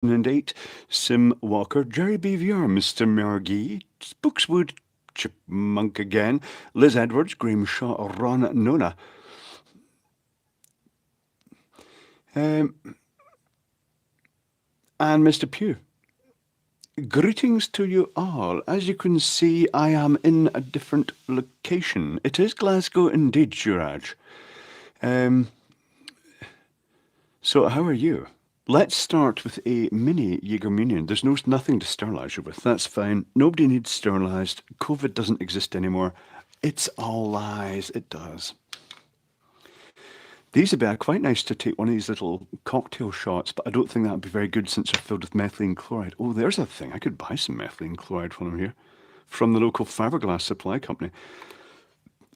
2008, Sim Walker, Jerry BVR, Mr. Mergee, Spookswood, Chipmunk again, Liz Edwards, Graham Shaw, Ron Nona. Um, and Mr. Pugh. Greetings to you all. As you can see, I am in a different location. It is Glasgow indeed, Juraj. Um, so how are you? Let's start with a mini Jägermunion. There's nothing to sterilise you with. That's fine. Nobody needs sterilised. COVID doesn't exist anymore. It's all lies. It does. These would be quite nice to take one of these little cocktail shots, but I don't think that would be very good since they're filled with methylene chloride. Oh, there's a thing. I could buy some methylene chloride while I'm here from the local fiberglass supply company.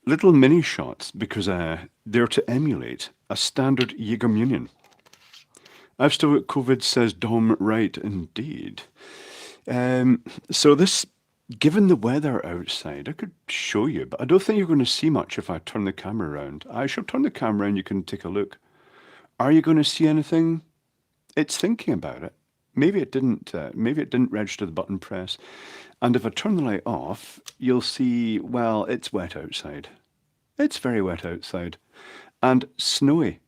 Little mini shots because they're to emulate a standard Jägermunion. I've still got COVID, says Dom. Right, indeed. So this, given the weather outside, I could show you, but I don't think you're going to see much if I turn the camera around. I shall turn the camera and you can take a look. Are you going to see anything? It's thinking about it. Maybe it didn't. Maybe it didn't register the button press. And if I turn the light off, you'll see. Well, it's wet outside. It's very wet outside, and snowy.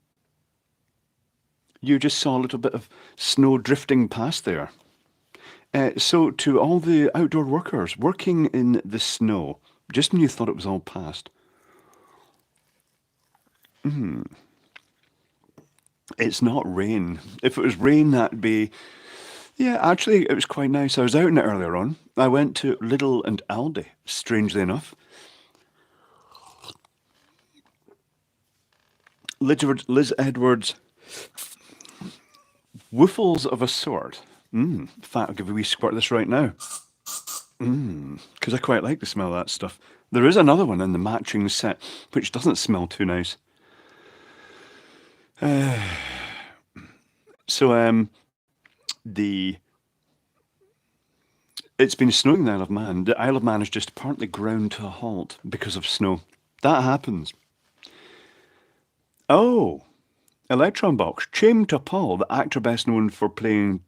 You just saw a little bit of snow drifting past there. So to all the outdoor workers working in the snow, just when you thought it was all past, it's not rain. If it was rain, that'd be. Yeah, actually, it was quite nice. I was out in it earlier on. I went to Lidl and Aldi, strangely enough. Liz Edwards, woofles of a sort. In fact, I'll give a wee squirt of this right now. Because I quite like the smell of that stuff. There is another one in the matching set, which doesn't smell too nice. So, the it's been snowing in the Isle of Man. The Isle of Man is just partly ground to a halt because of snow. That happens. Oh, Electron Box. Chaim Topol, the actor best known for playing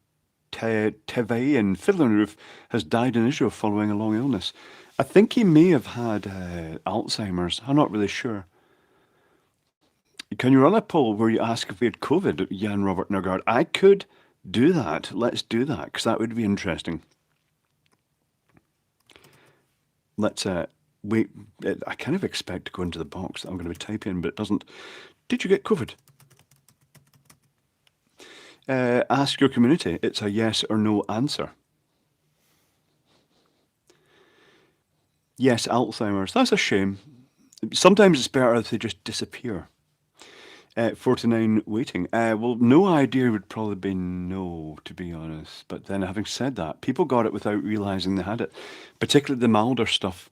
Tevye in Fiddler on the Roof, has died in Israel following a long illness. I think he may have had Alzheimer's. I'm not really sure. Can you run a poll where you ask if we had COVID, Jan Robert Nurgard? I could do that. Let's do that, because that would be interesting. Let's wait. I kind of expect to go into the box that I'm going to be typing, but it doesn't. Did you get COVID? Ask your community. It's a yes or no answer. Yes, Alzheimer's. That's a shame. Sometimes it's better if they just disappear. 49 waiting. Well, no idea would probably be no, to be honest. But then having said that, people got it without realising they had it, particularly the milder stuff.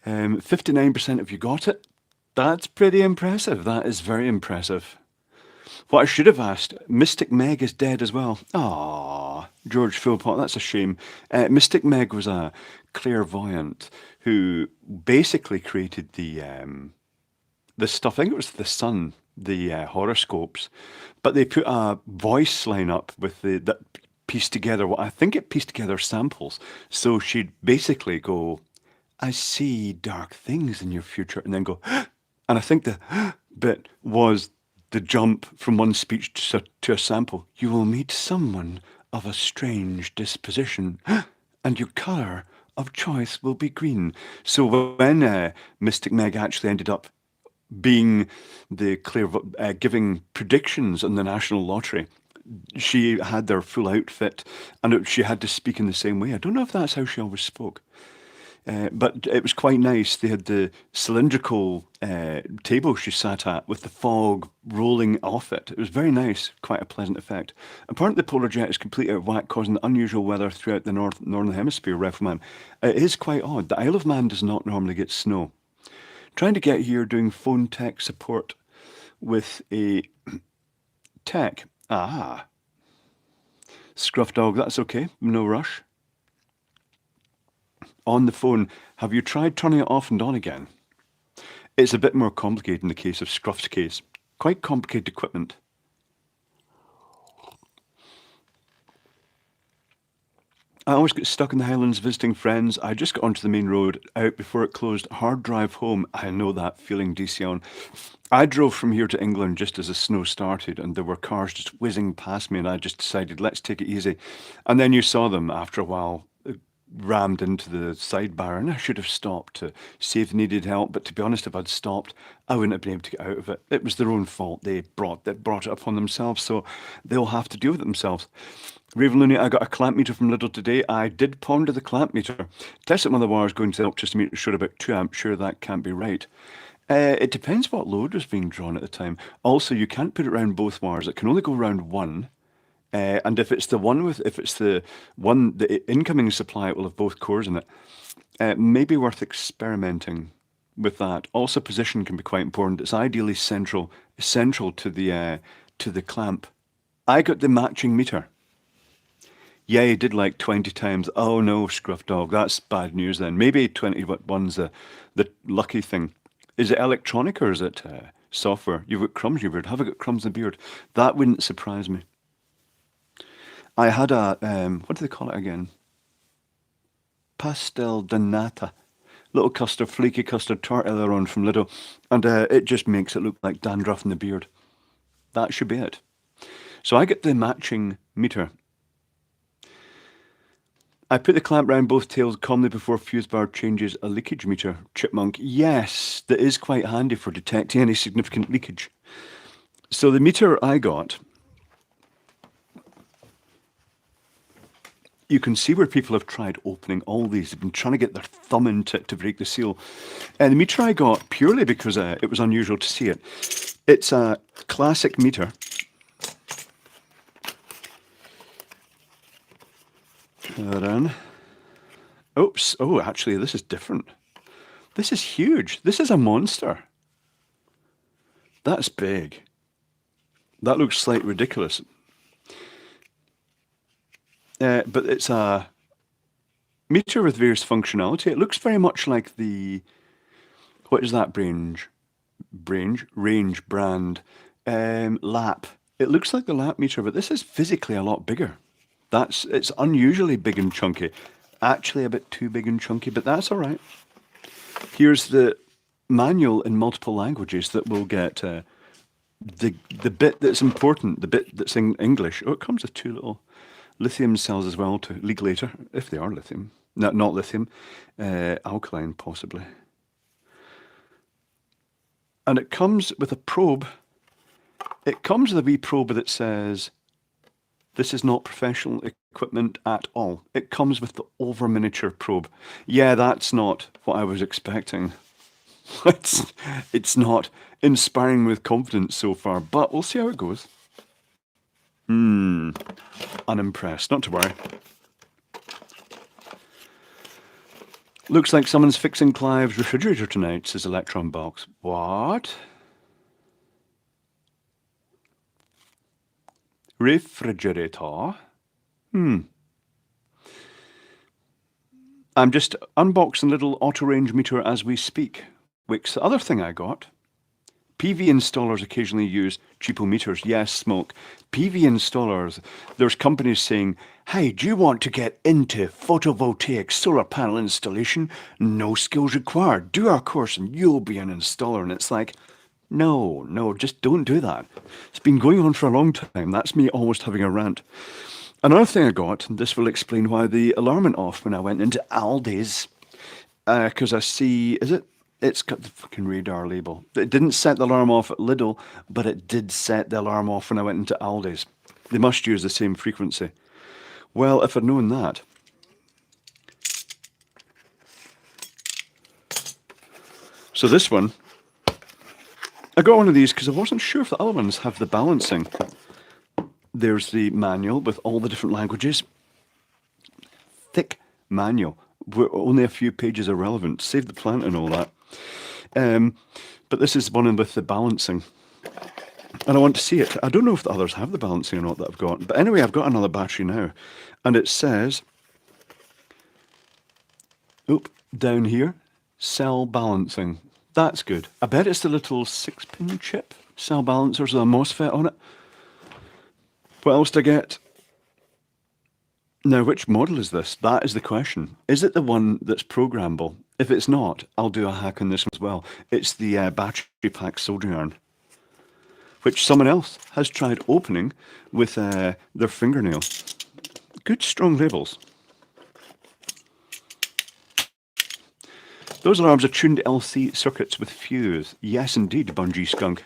59% of you got it. That's pretty impressive. That is very impressive. What I should have asked, Mystic Meg is dead as well. Ah, George Philpott, that's a shame. Mystic Meg was a clairvoyant who basically created the stuff. I think it was the Sun, the horoscopes, but they put a voice line up with that pieced together. What I think it pieced together samples. So she'd basically go, "I see dark things in your future," and then go, and I think the bit was the jump from one speech to a sample. "You will meet someone of a strange disposition, and your colour of choice will be green." So when Mystic Meg actually ended up being the giving predictions on the national lottery, she had their full outfit, and she had to speak in the same way. I don't know if that's how she always spoke. But it was quite nice. They had the cylindrical table she sat at with the fog rolling off it. It was very nice, quite a pleasant effect. Apparently, the polar jet is completely out of whack, causing unusual weather throughout the northern hemisphere, Refman. It is quite odd. The Isle of Man does not normally get snow. Trying to get here doing phone tech support with a tech. Ah, Scruff Dog, that's okay. No rush. On the phone, have you tried turning it off and on again? It's a bit more complicated in the case of Scruff's case. Quite complicated equipment. I always get stuck in the Highlands visiting friends. I just got onto the main road out before it closed. Hard drive home. I know that feeling, DCon. I drove from here to England just as the snow started, and there were cars just whizzing past me, and I just decided, let's take it easy. And then you saw them after a while rammed into the sidebar, and I should have stopped to see if they needed help. But to be honest, if I'd stopped, I wouldn't have been able to get out of it. It was their own fault. They brought it upon themselves, so they'll have to deal with it themselves. Raven Looney, I got a clamp meter from Lidl today. I did ponder the clamp meter. Tested one of the wires going to the electricity meter, showed about 2 amps. Sure, that can't be right. It depends what load was being drawn at the time. Also, you can't put it around both wires. It can only go around one. And if it's the one, the incoming supply, it will have both cores in it. May be worth experimenting with that. Also, position can be quite important. It's ideally central to the clamp. I got the matching meter. Yeah, you did like 20 times. Oh no, Scruff Dog, that's bad news then. Maybe 21's the lucky thing. Is it electronic or is it software? You've got crumbs in your beard. Have I got crumbs in the beard? That wouldn't surprise me. I had a, what do they call it again? Pastel de nata. Little custard, flaky custard tart earlier on from Lidl. And it just makes it look like dandruff in the beard. That should be it. So I get the matching meter. I put the clamp round both tails calmly before fuse bar changes a leakage meter. Chipmunk, yes, that is quite handy for detecting any significant leakage. So the meter I got, you can see where people have tried opening all these. They've been trying to get their thumb into it to break the seal. And the meter I got, purely because it was unusual to see it, it's a classic meter. Oops. Oh, actually, this is different. This is huge. This is a monster. That's big. That looks slightly ridiculous. But it's a meter with various functionality. It looks very much like the, what is that range brand, lap. It looks like the lap meter, but this is physically a lot bigger. It's unusually big and chunky. Actually a bit too big and chunky, but that's all right. Here's the manual in multiple languages that will get the bit that's important, the bit that's in English. Oh, it comes with 2 little lithium cells as well to leak later, if they are lithium. No, not lithium, alkaline possibly. And it comes with a probe. It comes with a wee probe that says, this is not professional equipment at all. It comes with the over miniature probe. Yeah, that's not what I was expecting. It's not inspiring with confidence so far, but we'll see how it goes. Unimpressed, not to worry. Looks like someone's fixing Clive's refrigerator tonight, says Electron Box. What? Refrigerator? I'm just unboxing a little auto range meter as we speak. Wix, the other thing I got. PV installers occasionally use cheapo meters. Yes, Smoke. PV installers, there's companies saying, hey, do you want to get into photovoltaic solar panel installation? No skills required. Do our course and you'll be an installer. And it's like, no, just don't do that. It's been going on for a long time. That's me almost having a rant. Another thing I got, and this will explain why the alarm went off when I went into Aldi's, because I see, it's got the fucking radar label. It didn't set the alarm off at Lidl, but it did set the alarm off when I went into Aldi's. They must use the same frequency. Well, if I'd known that. So this one, I got one of these because I wasn't sure if the other ones have the balancing. There's the manual with all the different languages. Thick manual. Where only a few pages are relevant. Save the planet and all that. But this is one with the balancing. And I want to see it. I don't know if the others have the balancing or not that I've got. But anyway, I've got another battery now. And it says, down here, cell balancing. That's good. I bet it's the little 6-pin chip cell balancers with a MOSFET on it. What else did I get? Now, which model is this? That is the question. Is it the one that's programmable? If it's not, I'll do a hack on this one as well. It's the battery pack soldering iron, which someone else has tried opening with their fingernail. Good strong labels. Those alarms are tuned LC circuits with fuse. Yes, indeed, Bungie Skunk.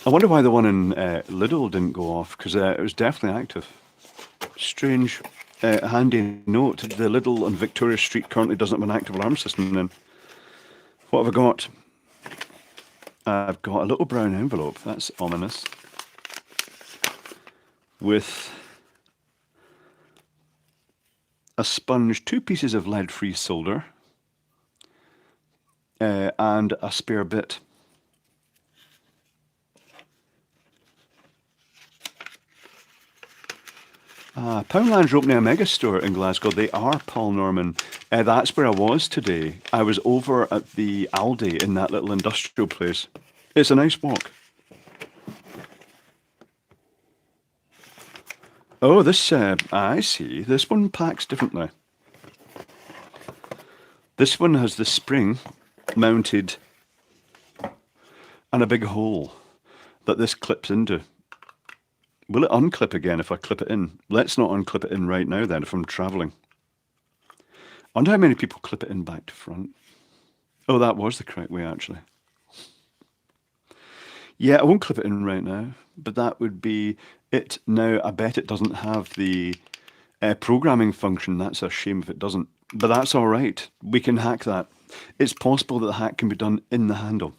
I wonder why the one in Lidl didn't go off, because it was definitely active. Strange, handy note. The Lidl on Victoria Street currently doesn't have an active alarm system then. What have I got? I've got a little brown envelope. That's ominous. With a sponge, 2 pieces of lead-free solder, and a spare bit. Poundland's are opening a mega store in Glasgow. They are, Paul Norman. That's where I was today. I was over at the Aldi in that little industrial place. It's a nice walk. Oh, this, I see. This one packs differently. This one has the spring mounted and a big hole that this clips into. Will it unclip again if I clip it in? Let's not unclip it in right now then if I'm travelling. I wonder how many people clip it in back to front. Oh, that was the correct way actually. Yeah, I won't clip it in right now, but that would be it. Now, I bet it doesn't have the programming function. That's a shame if it doesn't, but that's all right. We can hack that. It's possible that the hack can be done in the handle.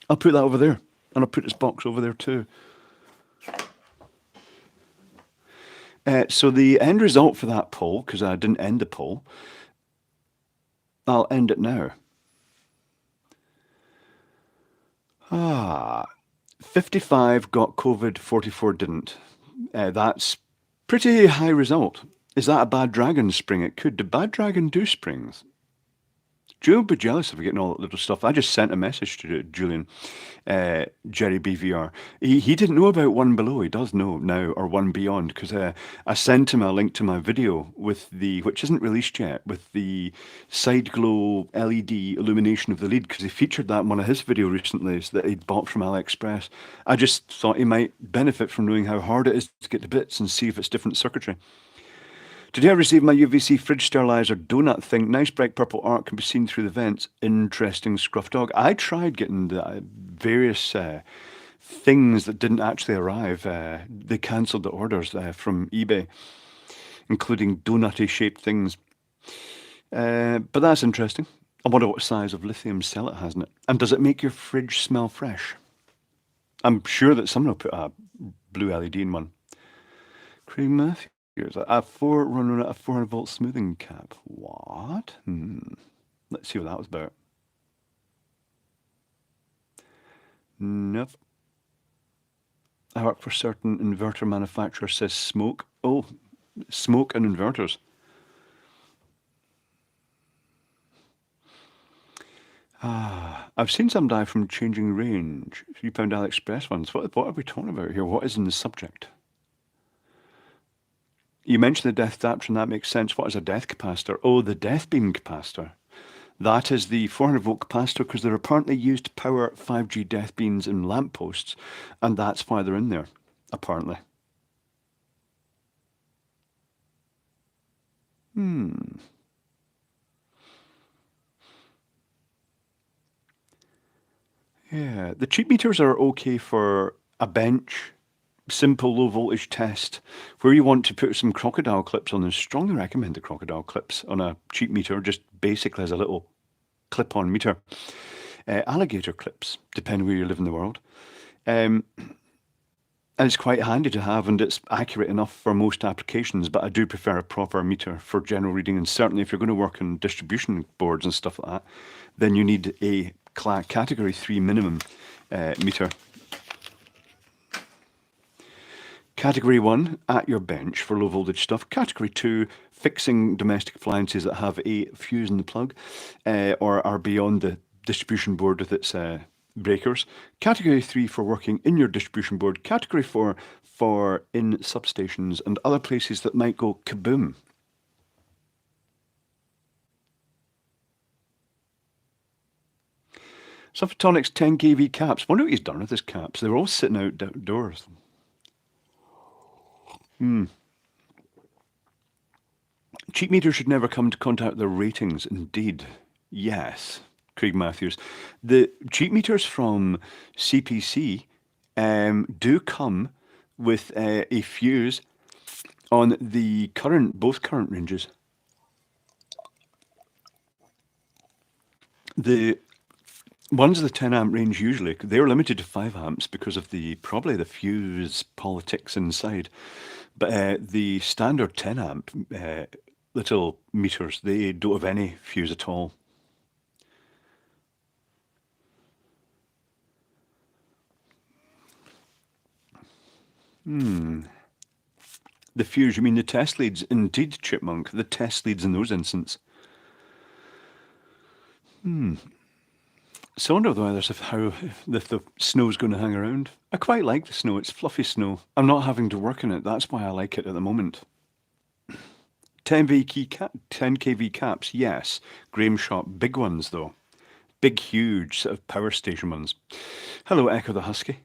I'll put that over there, and I'll put this box over there too. So the end result for that poll, because I didn't end the poll, I'll end it now. 55 got COVID, 44 didn't. That's pretty high result. Is that a bad dragon spring? It could. Did bad dragon do springs? Julian would be jealous of getting all that little stuff. I just sent a message to Julian, Jerry BVR. He didn't know about One Below. He does know now, or One Beyond, because I sent him a link to my video with the, which isn't released yet, with the side glow LED illumination of the lead, because he featured that in one of his videos recently that he'd bought from AliExpress. I just thought he might benefit from knowing how hard it is to get to bits and see if it's different circuitry. Today I received my UVC fridge sterilizer donut thing. Nice bright purple arc can be seen through the vents. Interesting scruff dog. I tried getting the various things that didn't actually arrive. They cancelled the orders from eBay, including donutty shaped things. But that's interesting. I wonder what size of lithium cell it has in it. And does it make your fridge smell fresh? I'm sure that someone will put a blue LED in one. Craig Matthews. A 400 volt smoothing cap. What? Let's see what that was about. Nope. I work for certain inverter manufacturer, says smoke. Oh, smoke and inverters. I've seen some die from changing range. £3 AliExpress ones. What are we talking about here? What is in the subject? You mentioned the death adapter, and that makes sense. What is a death capacitor? Oh, the death beam capacitor. That is the 400 volt capacitor, because they're apparently used to power 5G death beams in lampposts, and that's why they're in there, apparently. Yeah, the cheap meters are okay for a bench, simple low voltage test. Where you want to put some crocodile clips on, and strongly recommend the crocodile clips on a cheap meter, just basically as a little clip-on meter. Alligator clips, depending where you live in the world. And it's quite handy to have, and it's accurate enough for most applications, but I do prefer a proper meter for general reading, and certainly if you're going to work on distribution boards and stuff like that, then you need a category 3 minimum meter. Category 1, at your bench for low voltage stuff. Category 2, fixing domestic appliances that have a fuse in the plug or are beyond the distribution board with its breakers, category 3 for working in your distribution board, category 4 for in substations and other places that might go kaboom. Suffotonic's 10 kV caps. Wonder what he's done with his caps. They were all sitting outdoors. Cheap meters should never come to contact their ratings. Indeed. Yes. Craig Matthews. The cheap meters from CPC do come with a fuse on the both current ranges. The ones of the 10 amp range usually, they're limited to 5 amps because of probably the fuse politics inside. But the standard 10 amp little meters, they don't have any fuse at all. The fuse, you mean the test leads? Indeed, Chipmunk, the test leads in those instances. So I wonder if the snow's going to hang around. I quite like the snow. It's fluffy snow. I'm not having to work on it. That's why I like it at the moment. 10 kV caps, yes. Graham Shop, big ones though. Big, huge sort of power station ones. Hello, Echo the Husky.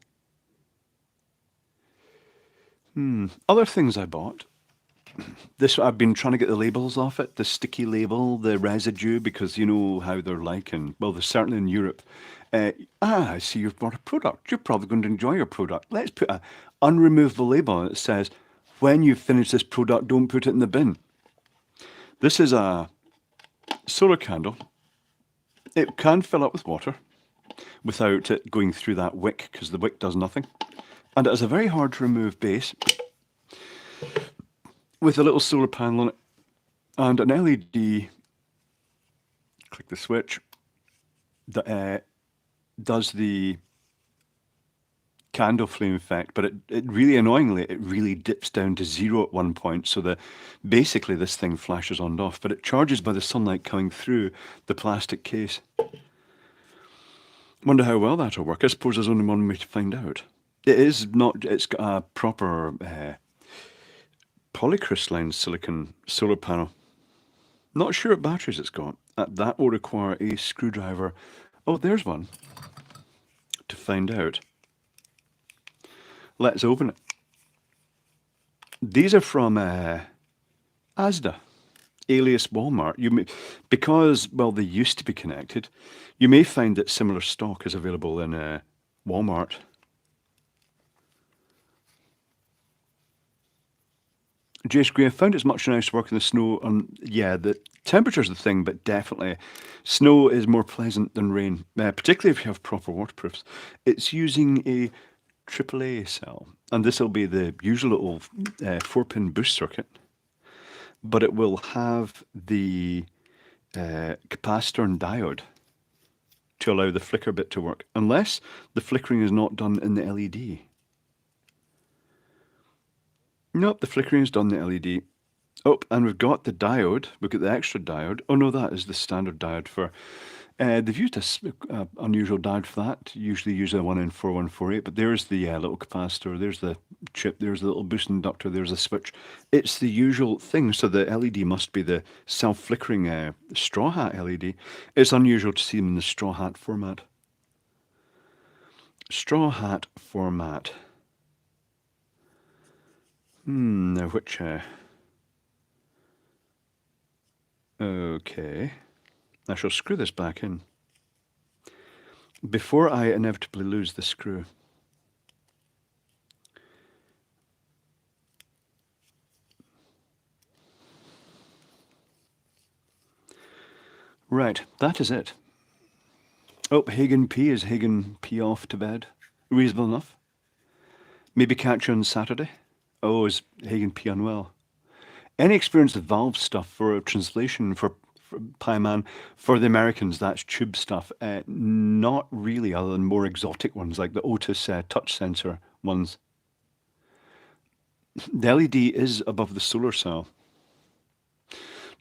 Other things I bought. I've been trying to get the labels off it, the sticky label, the residue, because you know how they're like, well, they're certainly in Europe. I see you've bought a product. You're probably going to enjoy your product. Let's put an unremovable label on it that says, when you finish this product, don't put it in the bin. This is a solar candle. It can fill up with water without it going through that wick, because the wick does nothing. And it has a very hard to remove base with a little solar panel on it and an LED. Click the switch that does the candle flame effect, but it really annoyingly, it really dips down to 0 at one point, so that basically this thing flashes on and off, but it charges by the sunlight coming through the plastic case. Wonder how well that'll work. I suppose there's only one way to find out. It's got a proper polycrystalline silicon solar panel. Not sure what batteries it's got. That will require a screwdriver. Oh, there's one. To find out. Let's open it. These are from Asda, alias Walmart. Because, well, they used to be connected, you may find that similar stock is available in Walmart. Jace Gray, I found it's much nicer to work in the snow. Yeah, the temperature's the thing, but definitely snow is more pleasant than rain, particularly if you have proper waterproofs. It's using a AAA cell, and this will be the usual little 4-pin boost circuit, but it will have the capacitor and diode to allow the flicker bit to work, unless the flickering is not done in the LED. Nope, the flickering is done in the LED. Oh, and we've got the diode. We've got the extra diode. Oh no, that is the standard diode for... they've used a unusual diode for that. Usually use a 1N4148, but there's the little capacitor, there's the chip, there's the little boost inductor, there's the switch. It's the usual thing, so the LED must be the self-flickering straw hat LED. It's unusual to see them in the straw hat format. Straw hat format. Now which... Okay. I shall screw this back in before I inevitably lose the screw. Right, that is it. Oh, Hagen P. Is Hagen P off to bed? Reasonable enough. Maybe catch you on Saturday. Oh, is Hagen P unwell? Any experience with valve stuff for translation for Pieman? For the Americans, that's tube stuff. Not really, other than more exotic ones like the Otis touch sensor ones. The LED is above the solar cell.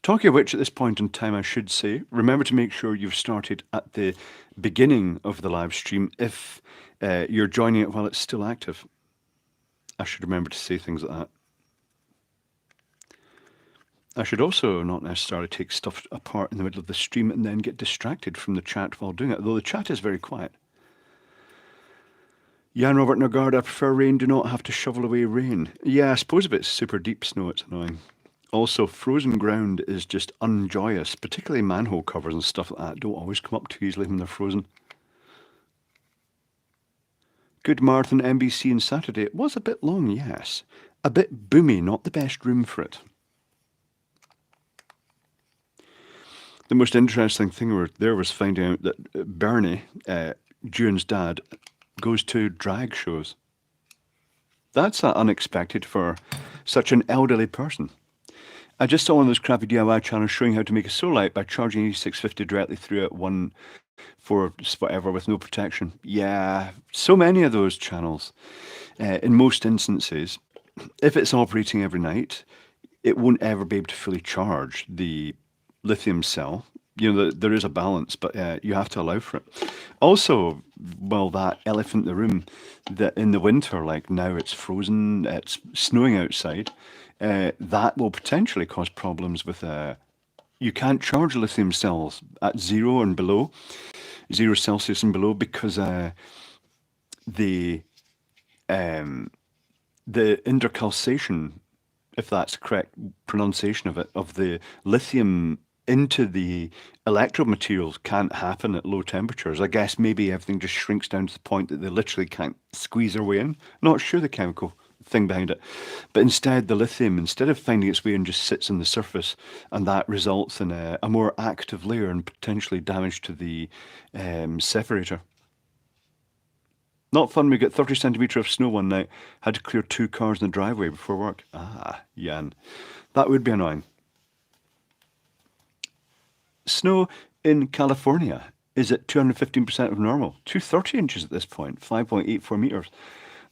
Talking of which, at this point in time, I should say, remember to make sure you've started at the beginning of the live stream if you're joining it while it's still active. I should remember to say things like that. I should also not necessarily take stuff apart in the middle of the stream and then get distracted from the chat while doing it, though the chat is very quiet. Jan Robert Nagard, I prefer rain, do not have to shovel away rain. Yeah, I suppose if it's super deep snow, it's annoying. Also, frozen ground is just unjoyous, particularly manhole covers and stuff like that. Don't always come up too easily when they're frozen. Good marathon NBC on Saturday. It was a bit long, yes. A bit boomy, not the best room for it. The most interesting thing there was finding out that Bernie, June's dad, goes to drag shows. That's unexpected for such an elderly person. I just saw one of those crappy DIY channels showing how to make a solar light by charging E650 directly through it, one for whatever with no protection. Yeah, so many of those channels. In most instances, if it's operating every night, it won't ever be able to fully charge the lithium cell. You know, there is a balance, but you have to allow for it. Also, well, that elephant in the room, that in the winter, like now it's frozen, it's snowing outside, that will potentially cause problems with, you can't charge lithium cells at 0 and below, 0 Celsius and below, because the intercalcation, if that's the correct pronunciation of it, of the lithium into the electrode materials can't happen at low temperatures. I guess maybe everything just shrinks down to the point that they literally can't squeeze their way in. Not sure the chemical thing behind it. But instead, the lithium, instead of finding its way in, just sits on the surface, and that results in a more active layer and potentially damage to the separator. Not fun. We got 30 centimetre of snow one night. Had to clear 2 cars in the driveway before work. Ah, Jan. That would be annoying. Snow in California is at 215% of normal. 230 inches at this point, 5.84 metres.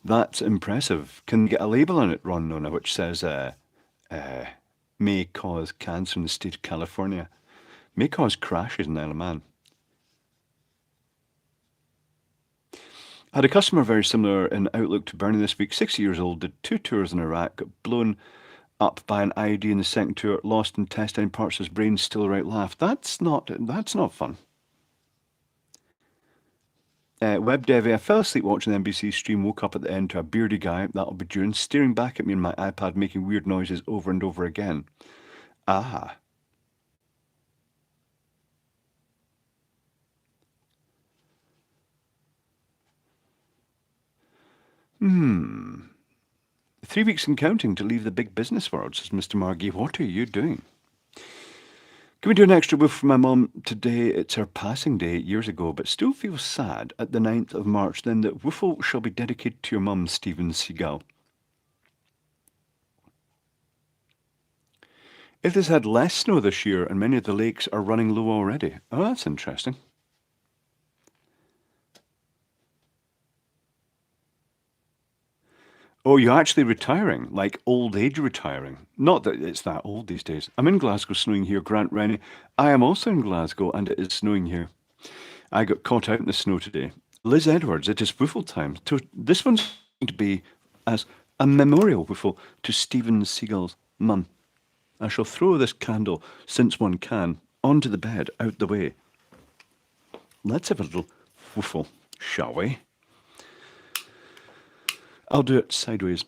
That's impressive. Can you get a label on it, Ron Nona, which says may cause cancer in the state of California? May cause crashes in Isle of Man. I had a customer very similar in outlook to Bernie this week. 60 years old, did 2 tours in Iraq, got blown up by an IED in the second tour, lost intestine, parts of his brain, still right laugh. That's not fun. Web Devi, I fell asleep watching the NBC stream, woke up at the end to a beardy guy, that'll be June, staring back at me on my iPad, making weird noises over and over again. Ah. Hmm. 3 weeks and counting to leave the big business world, says Mr. Margie. What are you doing? Can we do an extra woof for my mum today? It's her passing day 8 years ago, but still feels sad at the 9th of March. Then the woofle shall be dedicated to your mum, Stephen Seagal. If there's had less snow this year and many of the lakes are running low already. Oh, that's interesting. Oh, you're actually retiring, like old age retiring. Not that it's that old these days. I'm in Glasgow, snowing here. Grant Rennie. I am also in Glasgow, and it is snowing here. I got caught out in the snow today. Liz Edwards, it is woofle time. This one's going to be as a memorial woofle to Stephen Seagal's mum. I shall throw this candle, since one can, onto the bed, out the way. Let's have a little woofle, shall we? I'll do it sideways.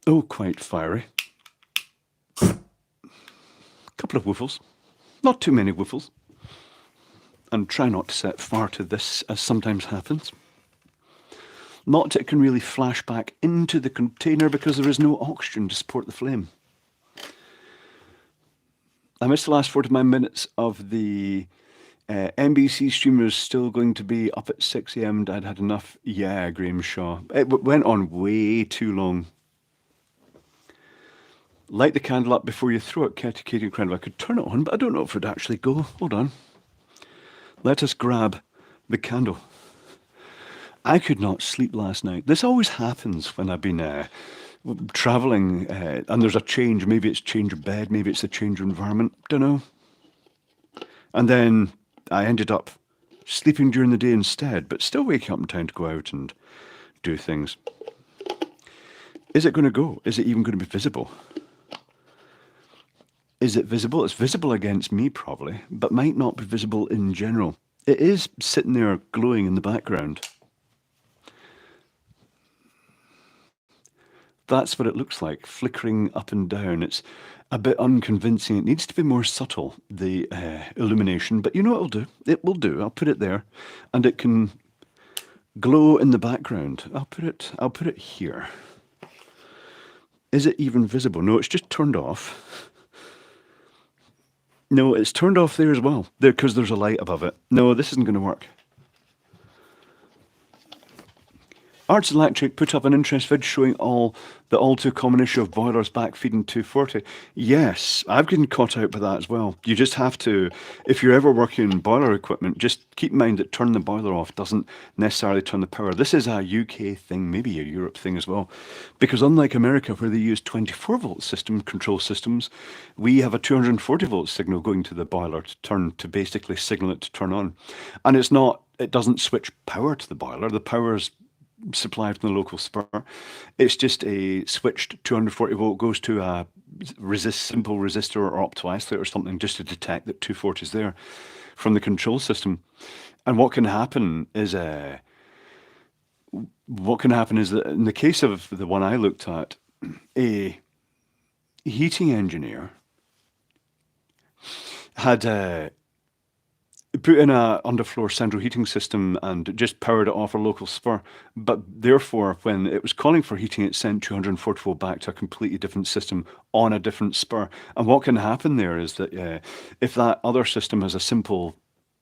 Oh, quite fiery. Couple of woofles. Not too many woofles. And try not to set fire to this, as sometimes happens. Not that it can really flash back into the container because there is no oxygen to support the flame. I missed the last 49 minutes of the NBC stream. Was still going to be up at 6 a.m. I'd had enough. Yeah, Graham Shaw. It went on way too long. Light the candle up before you throw it, Katie Incredible. I could turn it on, but I don't know if it'd actually go. Hold on. Let us grab the candle. I could not sleep last night. This always happens when I've been traveling and there's a change. Maybe it's change of bed, maybe it's a change of environment. Don't know. And then I ended up sleeping during the day instead, but still waking up in time to go out and do things. Is it going to go? Is it even going to be visible? Is it visible? It's visible against me probably, but might not be visible in general. It is sitting there glowing in the background. That's what it looks like, flickering up and down. It's a bit unconvincing. It needs to be more subtle, the illumination, but you know what it'll do? It will do. I'll put it there, and it can glow in the background. I'll put it here. Is it even visible? No, it's just turned off. No, it's turned off there as well, there because there's a light above it. No, this isn't going to work. Arts Electric put up an interest vid showing the all too common issue of boilers backfeeding 240. Yes, I've been caught out by that as well. You just have to, if you're ever working in boiler equipment, just keep in mind that turn the boiler off doesn't necessarily turn the power. This is a UK thing, maybe a Europe thing as well. Because unlike America, where they use 24-volt system control systems, we have a 240-volt signal going to the boiler to basically signal it to turn on. And it doesn't switch power to the boiler. The power's supplied from the local spur. It's just a switched 240 volt goes to a simple resistor or optoisolate or something just to detect that 240 is there from the control system. And what can happen is that in the case of the one I looked at, a heating engineer had put in a underfloor central heating system and just powered it off a local spur. But therefore, when it was calling for heating, it sent 240 volt back to a completely different system on a different spur. And what can happen there is that if that other system has a simple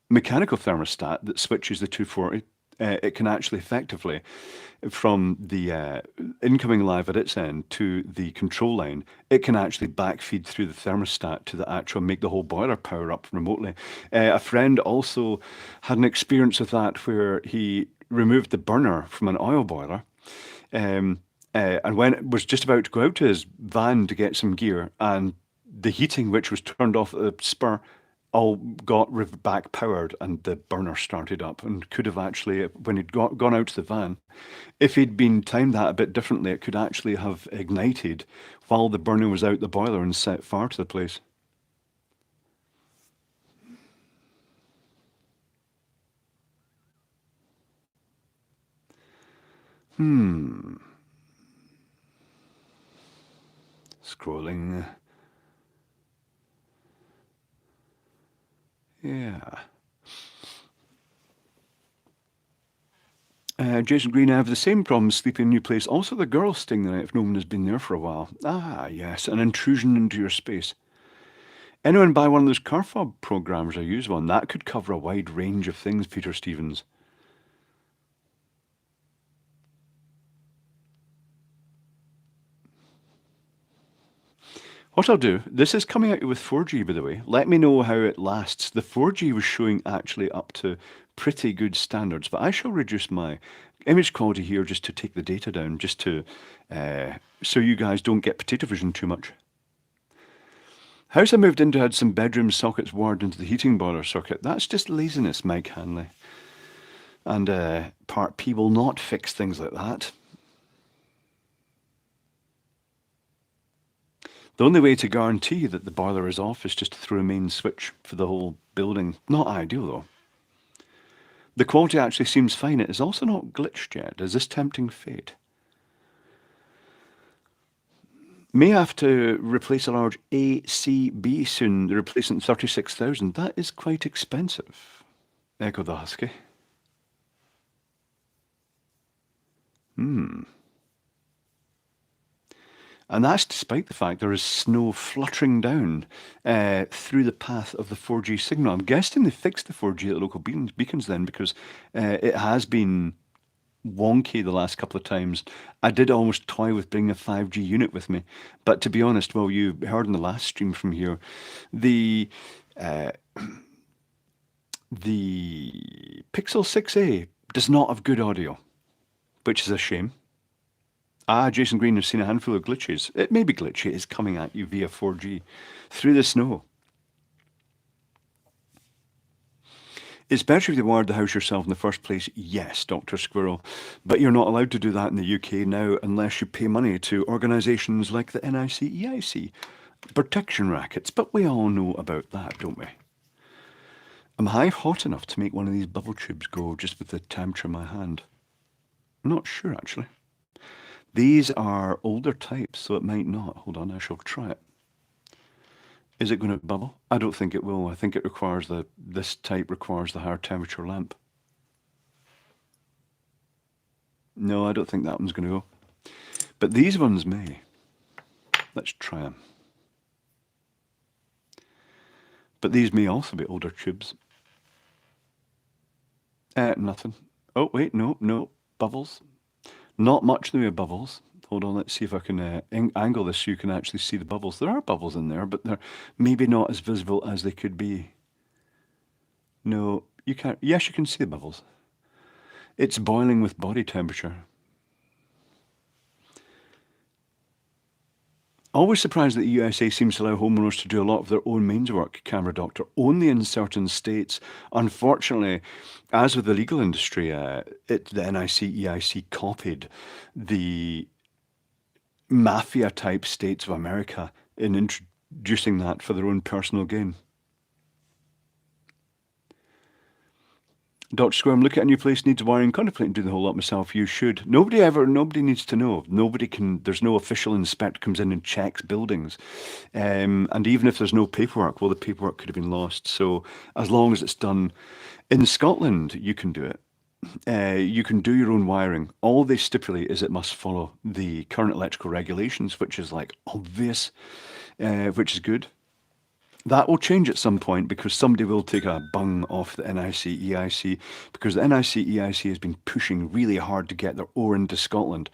mechanical thermostat that switches the 240, it can actually effectively, from the incoming live at its end to the control line, it can actually backfeed through the thermostat to the actual, make the whole boiler power up remotely. A friend also had an experience with that where he removed the burner from an oil boiler. And when it was just about to go out to his van to get some gear, and the heating, which was turned off at the spur, all got back powered, and the burner started up, and could have actually, when he'd gone out to the van, if he'd been timed that a bit differently, it could actually have ignited while the burner was out the boiler and set fire to the place. Scrolling. Yeah. Jason Green, I have the same problem sleeping in a new place. Also, the girl staying the night if no one has been there for a while. Ah, yes, an intrusion into your space. Anyone buy one of those car fob programs or use one? That could cover a wide range of things, Peter Stevens. What I'll do, this is coming out with 4G, by the way. Let me know how it lasts. The 4G was showing actually up to pretty good standards, but I shall reduce my image quality here just to take the data down, just to so you guys don't get potato vision too much. House I moved into had some bedroom sockets wired into the heating boiler circuit. That's just laziness, Mike Hanley. And Part P will not fix things like that. The only way to guarantee that the boiler is off is just to throw a main switch for the whole building. Not ideal, though. The quality actually seems fine. It is also not glitched yet. Is this tempting fate? May have to replace a large ACB soon. The replacement 36,000. That is quite expensive. Echo the Husky. And that's despite the fact there is snow fluttering down through the path of the 4G signal. I'm guessing they fixed the 4G at the local beacons then, because it has been wonky the last couple of times. I did almost toy with bringing a 5G unit with me, but to be honest, well, you heard in the last stream from here, the Pixel 6a does not have good audio. which is a shame. Jason Green has seen a handful of glitches. It may be glitchy. It's coming at you via 4G through the snow. It's better if you wired the house yourself in the first place. Yes, Dr. Squirrel. But you're not allowed to do that in the UK now unless you pay money to organisations like the NICEIC. Protection rackets. But we all know about that, don't we? Am I hot enough to make one of these bubble tubes go just with the temperature in my hand? I'm not sure, actually. These are older types, so it might not. Hold on, I shall try it. Is it going to bubble? I don't think it will. I think it requires this type requires the higher temperature lamp. No, I don't think that one's going to go. But these ones may. Let's try them. But these may also be older tubes. Nothing. Oh, wait, no. Bubbles. Not much in the way of bubbles. Hold on, let's see if I can angle this so you can actually see the bubbles. There are bubbles in there, but they're maybe not as visible as they could be. No, you can't. Yes, you can see the bubbles. It's boiling with body temperature. Always surprised that the USA seems to allow homeowners to do a lot of their own mains work, Camera Doctor, only in certain states. Unfortunately, as with the legal industry, the NICEIC copied the mafia-type states of America in introducing that for their own personal gain. Dr. Squirm, look at a new place, needs wiring, contemplating doing the whole lot myself. You should. Nobody needs to know. There's no official inspector comes in and checks buildings. And even if there's no paperwork, well, the paperwork could have been lost. So as long as it's done in Scotland, you can do it. You can do your own wiring. All they stipulate is it must follow the current electrical regulations, which is like obvious, which is good. That will change at some point because somebody will take a bung off the NICEIC because the NICEIC has been pushing really hard to get their oar into Scotland.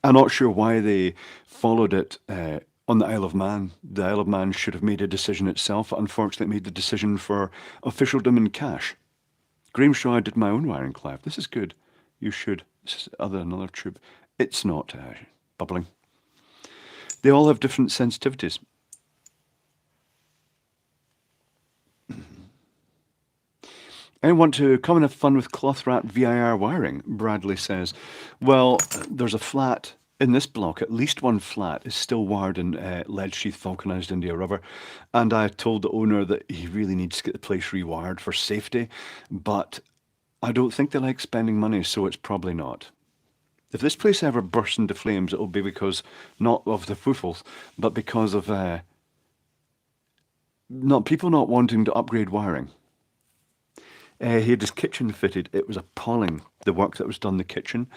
I'm not sure why they followed it on the Isle of Man. The Isle of Man should have made a decision itself, but unfortunately made the decision for officialdom in cash. Graham Shaw, I did my own wiring, Clive. This is good. You should. This is another tube. It's not bubbling. They all have different sensitivities. I want to come and have fun with Clothrat VIR wiring, Bradley says. Well, there's a flat in this block, at least one flat is still wired in lead sheath vulcanized India rubber. And I told the owner that he really needs to get the place rewired for safety, but I don't think they like spending money, so it's probably not. If this place ever bursts into flames, it'll be because not of the foofles, but because of people not wanting to upgrade wiring. He had his kitchen fitted. It was appalling, the work that was done in the kitchen.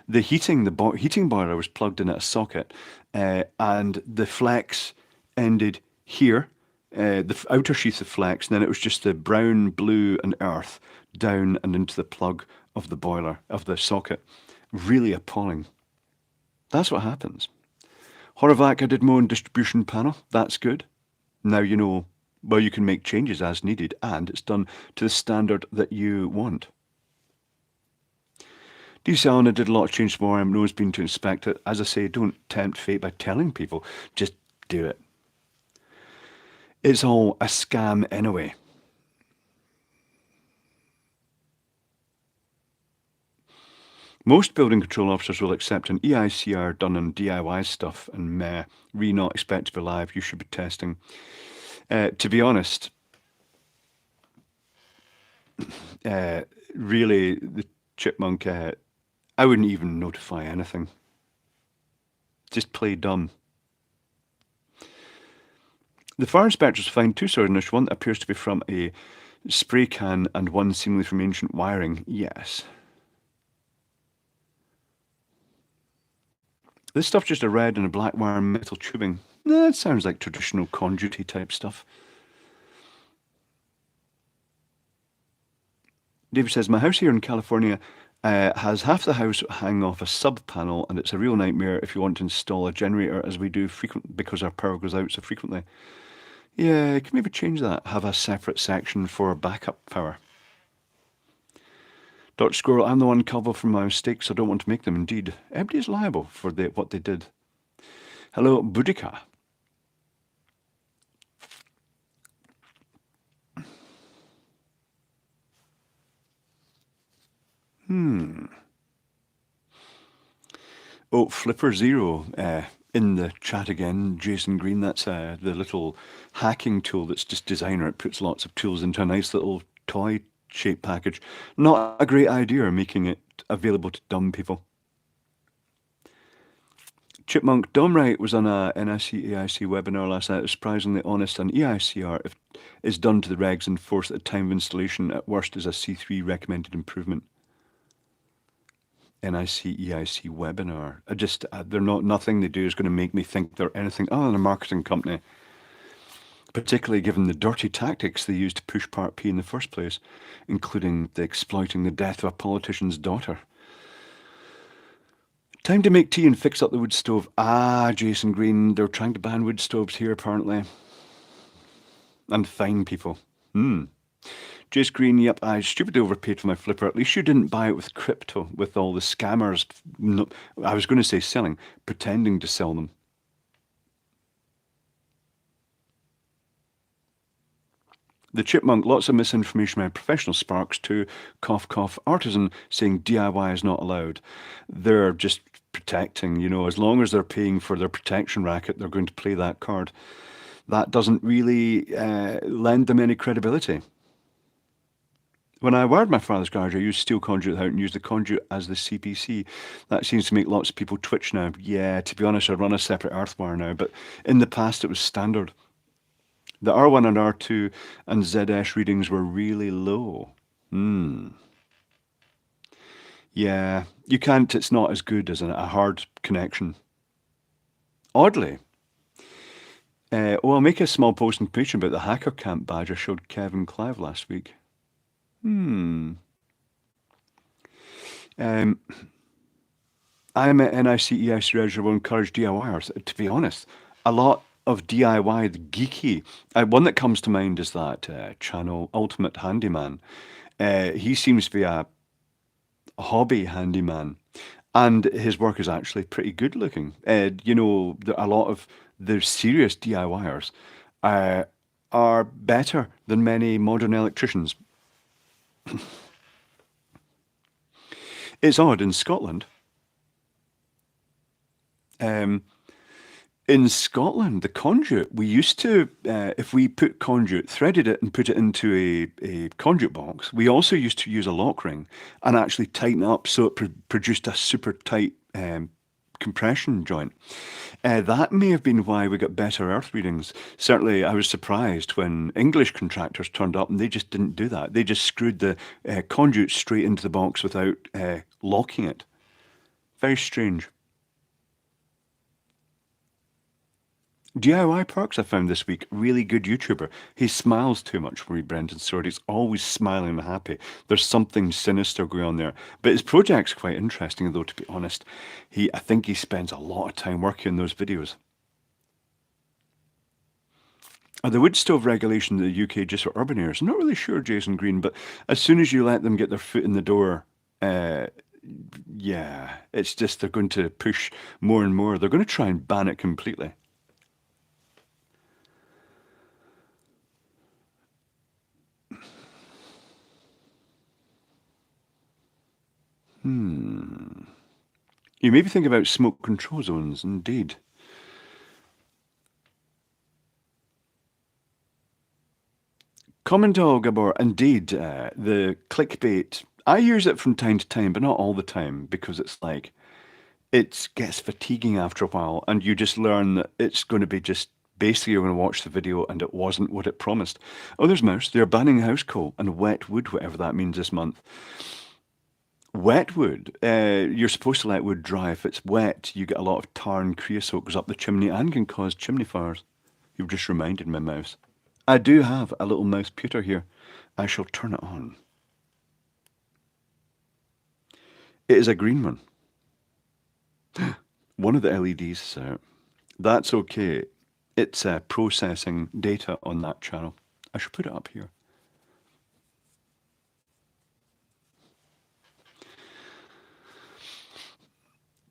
The heating boiler was plugged in at a socket, and the flex ended here, the outer sheath of flex, and then it was just the brown, blue, and earth down and into the plug of the boiler, of the socket. Really appalling. That's what happens. Horvath, I did my own distribution panel. That's good. Now you know. Well, you can make changes as needed, and it's done to the standard that you want. DC Allen, I did a lot of changes for him. No one's been to inspect it. As I say, don't tempt fate by telling people. Just do it. It's all a scam anyway. Most building control officers will accept an EICR done on DIY stuff and not expect to be live. You should be testing. To be honest, really, the chipmunk, I wouldn't even notify anything. Just play dumb. The fire inspectors find two sources. One that appears to be from a spray can and one seemingly from ancient wiring. Yes. This stuff's just a red and a black wire metal tubing. It sounds like traditional conduity type stuff. David says, my house here in California has half the house hang off a sub panel, and it's a real nightmare if you want to install a generator, as we do because our power goes out so frequently. Yeah, you can maybe change that. Have a separate section for backup power. Dr. Squirrel, I'm the one culpable for my mistakes. I don't want to make them. Indeed, everybody's liable for what they did. Hello, Boudica. Oh, Flipper Zero in the chat again. Jason Green, that's the little hacking tool that's just designer. It puts lots of tools into a nice little toy shaped package. Not a great idea making it available to dumb people. Chipmunk Domright was on a NIC EIC webinar last night. It was surprisingly honest, and EICR is done to the regs and forced at time of installation at worst is a C3 recommended improvement. NIC EIC webinar. They're nothing they do is going to make me think they're anything other than a marketing company. Particularly given the dirty tactics they used to push Part P in the first place, including exploiting the death of a politician's daughter. Time to make tea and fix up the wood stove. Ah, Jason Green, they're trying to ban wood stoves here apparently. And fine people. Jace Green, yep, I stupidly overpaid for my Flipper. At least you didn't buy it with crypto, with all the scammers, I was going to say selling, pretending to sell them. The Chipmunk, lots of misinformation by professional sparks too. Cough, cough. Artisan saying DIY is not allowed. They're just protecting, as long as they're paying for their protection racket, they're going to play that card. That doesn't really lend them any credibility. When I wired my father's garage, I used steel conduit out and used the conduit as the CPC. That seems to make lots of people twitch now. Yeah, to be honest, I run a separate earth wire now, but in the past it was standard. The R1 and R2 and ZS readings were really low. Yeah, you can't, it's not as good as a hard connection. Oddly, I'll make a small post in Patreon about the Hacker Camp badge I showed Kevin Clive last week. I'm at NICEIC Register will encourage DIYers. To be honest, a lot of DIY, the geeky. One that comes to mind is that channel Ultimate Handyman. He seems to be a hobby handyman, and his work is actually pretty good looking. A lot of the serious DIYers are better than many modern electricians. It's odd in Scotland. In Scotland, the conduit, we used to, if we put conduit, threaded it and put it into a conduit box, we also used to use a lock ring and actually tighten it up so it produced a super tight compression joint. That may have been why we got better earth readings. Certainly, I was surprised when English contractors turned up and they just didn't do that. They just screwed the conduit straight into the box without locking it. Very strange. DIY Perks I found this week, really good YouTuber. He smiles too much for me, Brendan Sword. He's always smiling and happy. There's something sinister going on there. But his project's quite interesting, though, to be honest. I think he spends a lot of time working on those videos. Are the wood stove regulation in the UK just for urban areas? I'm not really sure, Jason Green, but as soon as you let them get their foot in the door, yeah, it's just they're going to push more and more. They're going to try and ban it completely. You maybe think about smoke control zones, indeed. Commento Gabor, indeed, the clickbait. I use it from time to time, but not all the time, because it's like, it gets fatiguing after a while, and you just learn that it's going to be just, basically you're going to watch the video and it wasn't what it promised. Oh, there's Mouse. They're banning house coal and wet wood, whatever that means this month. Wet wood, you're supposed to let wood dry. If it's wet, you get a lot of tar and creosote goes up the chimney and can cause chimney fires. You've just reminded me, Mouse. I do have a little mouse pewter here. I shall turn it on. It is a green one. One of the LEDs is out. That's okay. It's processing data on that channel. I should put it up here.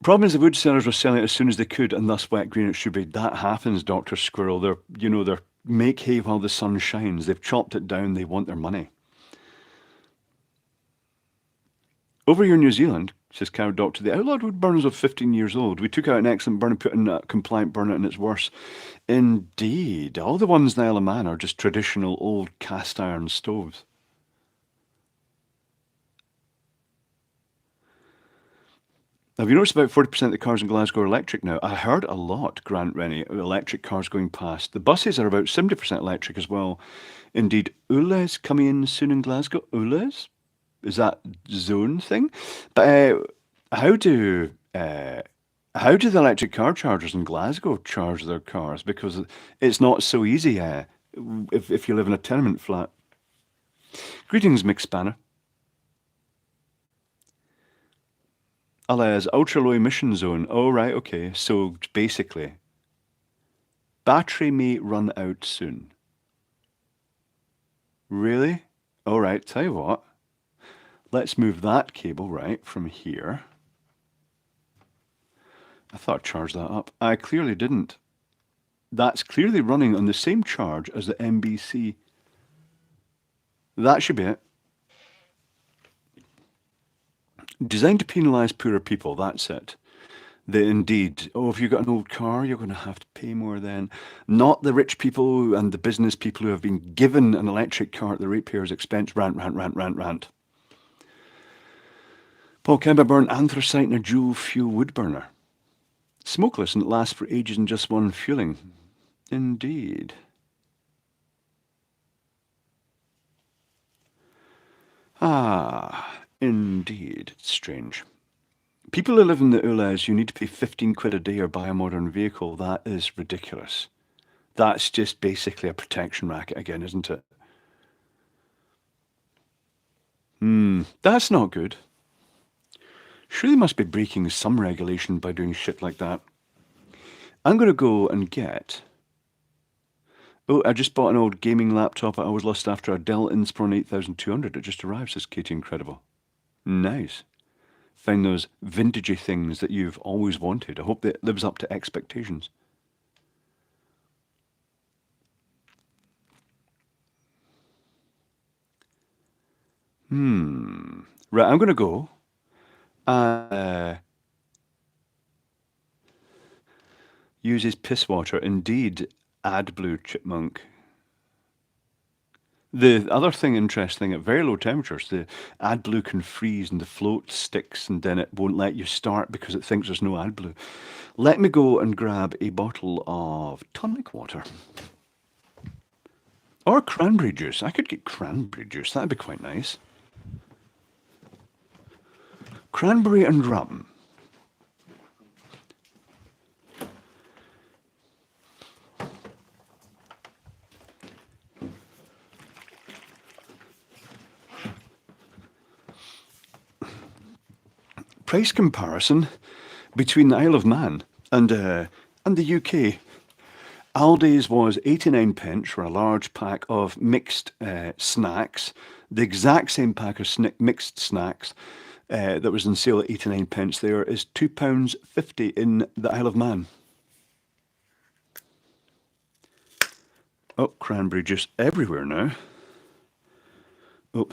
Problem is the wood sellers were selling it as soon as they could, and thus wet green it should be. That happens, Dr. Squirrel. They're make hay while the sun shines. They've chopped it down. They want their money. Over here in New Zealand, says Cow Doctor, the outlawed wood burners of 15 years old. We took out an excellent burn and put in a compliant burner, and it's worse. Indeed. All the ones in the Isle of Man are just traditional old cast iron stoves. Have you noticed about 40% of the cars in Glasgow are electric now? I heard a lot, Grant Rennie, electric cars going past. The buses are about 70% electric as well. Indeed, Ules coming in soon in Glasgow. Ules? Is that zone thing? But how do the electric car chargers in Glasgow charge their cars? Because it's not so easy if you live in a tenement flat. Greetings, Mick Spanner. Alas, ultra-low emission zone. Oh, right, okay. So basically, battery may run out soon. Really? All right, tell you what. Let's move that cable, right, from here. I thought I charged that up. I clearly didn't. That's clearly running on the same charge as the MBC. That should be it. Designed to penalise poorer people, that's it. Indeed. Oh, if you've got an old car, you're going to have to pay more then. Not the rich people and the business people who have been given an electric car at the ratepayers' expense. Rant, rant, rant, rant, rant. Paul Kemba burned anthracite in a dual fuel wood burner. Smokeless, and it lasts for ages in just one fueling. Indeed. Ah, indeed. It's strange. People who live in the Ules, you need to pay 15 quid a day or buy a modern vehicle. That is ridiculous. That's just basically a protection racket again, isn't it? That's not good. Surely must be breaking some regulation by doing shit like that. I'm going to go and get... Oh, I just bought an old gaming laptop I was lost after a Dell Inspiron 8200. It just arrived, says Katie Incredible. Nice. Find those vintagey things that you've always wanted. I hope that it lives up to expectations. Right, I'm going to go. Uses piss water. Indeed, AdBlue Chipmunk. The other thing interesting, at very low temperatures, the AdBlue can freeze and the float sticks and then it won't let you start because it thinks there's no AdBlue. Let me go and grab a bottle of tonic water. Or cranberry juice. I could get cranberry juice. That'd be quite nice. Cranberry and rum. Price comparison between the Isle of Man and the UK. Aldi's was 89 pence for a large pack of mixed snacks. The exact same pack of mixed snacks that was on sale at 89 pence there is £2.50 in the Isle of Man. Oh, cranberry juice everywhere now. Oh.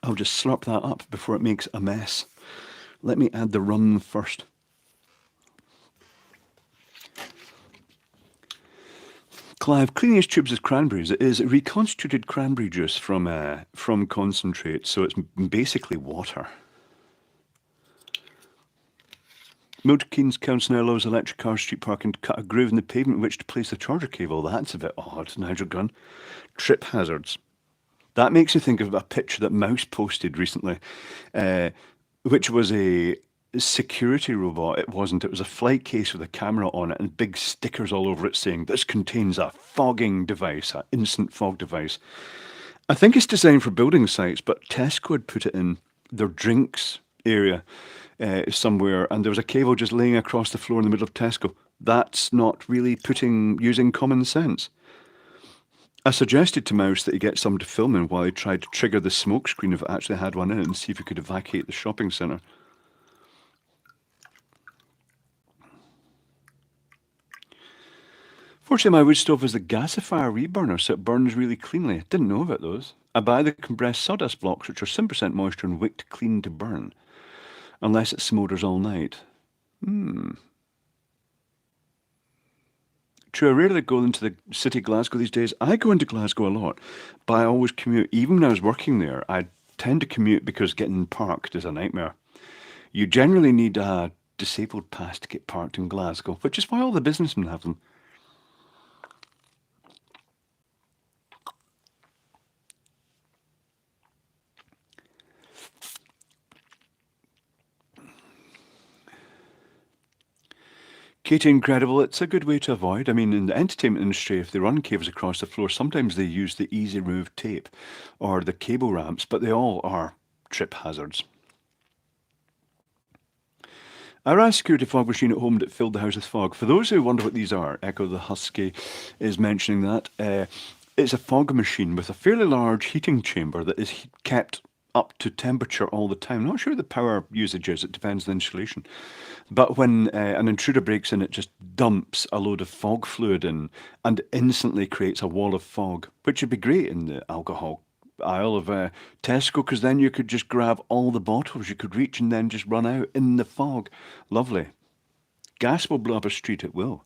I'll just slurp that up before it makes a mess. Let me add the rum first. Clive, cleaning his tubes as cranberries, it is reconstituted cranberry juice from concentrate, so it's basically water. Milton Keynes Council now allows electric car street parking to cut a groove in the pavement in which to place the charger cable. That's a bit odd, Nigel Gunn. Trip hazards. That makes me think of a picture that Mouse posted recently, which was a security robot. It wasn't. It was a flight case with a camera on it and big stickers all over it saying, this contains a fogging device, an instant fog device. I think it's designed for building sites, but Tesco had put it in their drinks area somewhere, and there was a cable just laying across the floor in the middle of Tesco. That's not really using common sense. I suggested to Mouse that he get someone to film him while he tried to trigger the smoke screen if it actually had one in it and see if he could evacuate the shopping centre. Fortunately, my wood stove is a gasifier reburner, so it burns really cleanly. Didn't know about those. I buy the compressed sawdust blocks, which are 7% moisture and wicked clean to burn, unless it smoulders all night. True, I rarely go into the city of Glasgow these days. I go into Glasgow a lot, but I always commute. Even when I was working there, I tend to commute because getting parked is a nightmare. You generally need a disabled pass to get parked in Glasgow, which is why all the businessmen have them. Katie, incredible. It's a good way to avoid. I mean, in the entertainment industry, if they run cables across the floor, sometimes they use the easy remove tape or the cable ramps, but they all are trip hazards. I ran a security fog machine at home that filled the house with fog. For those who wonder what these are, Echo the Husky is mentioning that. It's a fog machine with a fairly large heating chamber that is kept up to temperature all the time. Not sure the power usage is, it depends on the installation. But when an intruder breaks in, it just dumps a load of fog fluid in and instantly creates a wall of fog, which would be great in the alcohol aisle of Tesco, because then you could just grab all the bottles you could reach and then just run out in the fog. Lovely. Gas will blow up a street, it will.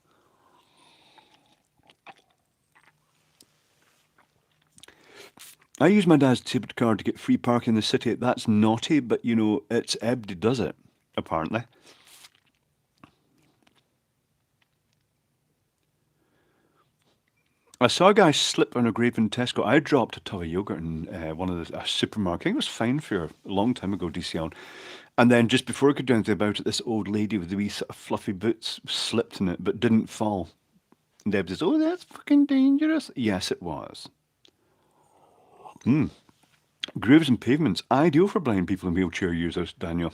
I use my dad's disabled card to get free parking in the city. That's naughty, but you know, it's Eb that does it, apparently. I saw a guy slip on a grape in Tesco. I dropped a tub of yogurt in one of the supermarket. I think it was fine for a long time ago, DCL. And then just before I could do anything about it, this old lady with the wee sort of fluffy boots slipped in it, but didn't fall. And Deb says, "Oh, that's fucking dangerous." Yes, it was. Grooves and pavements, ideal for blind people and wheelchair users, Daniel.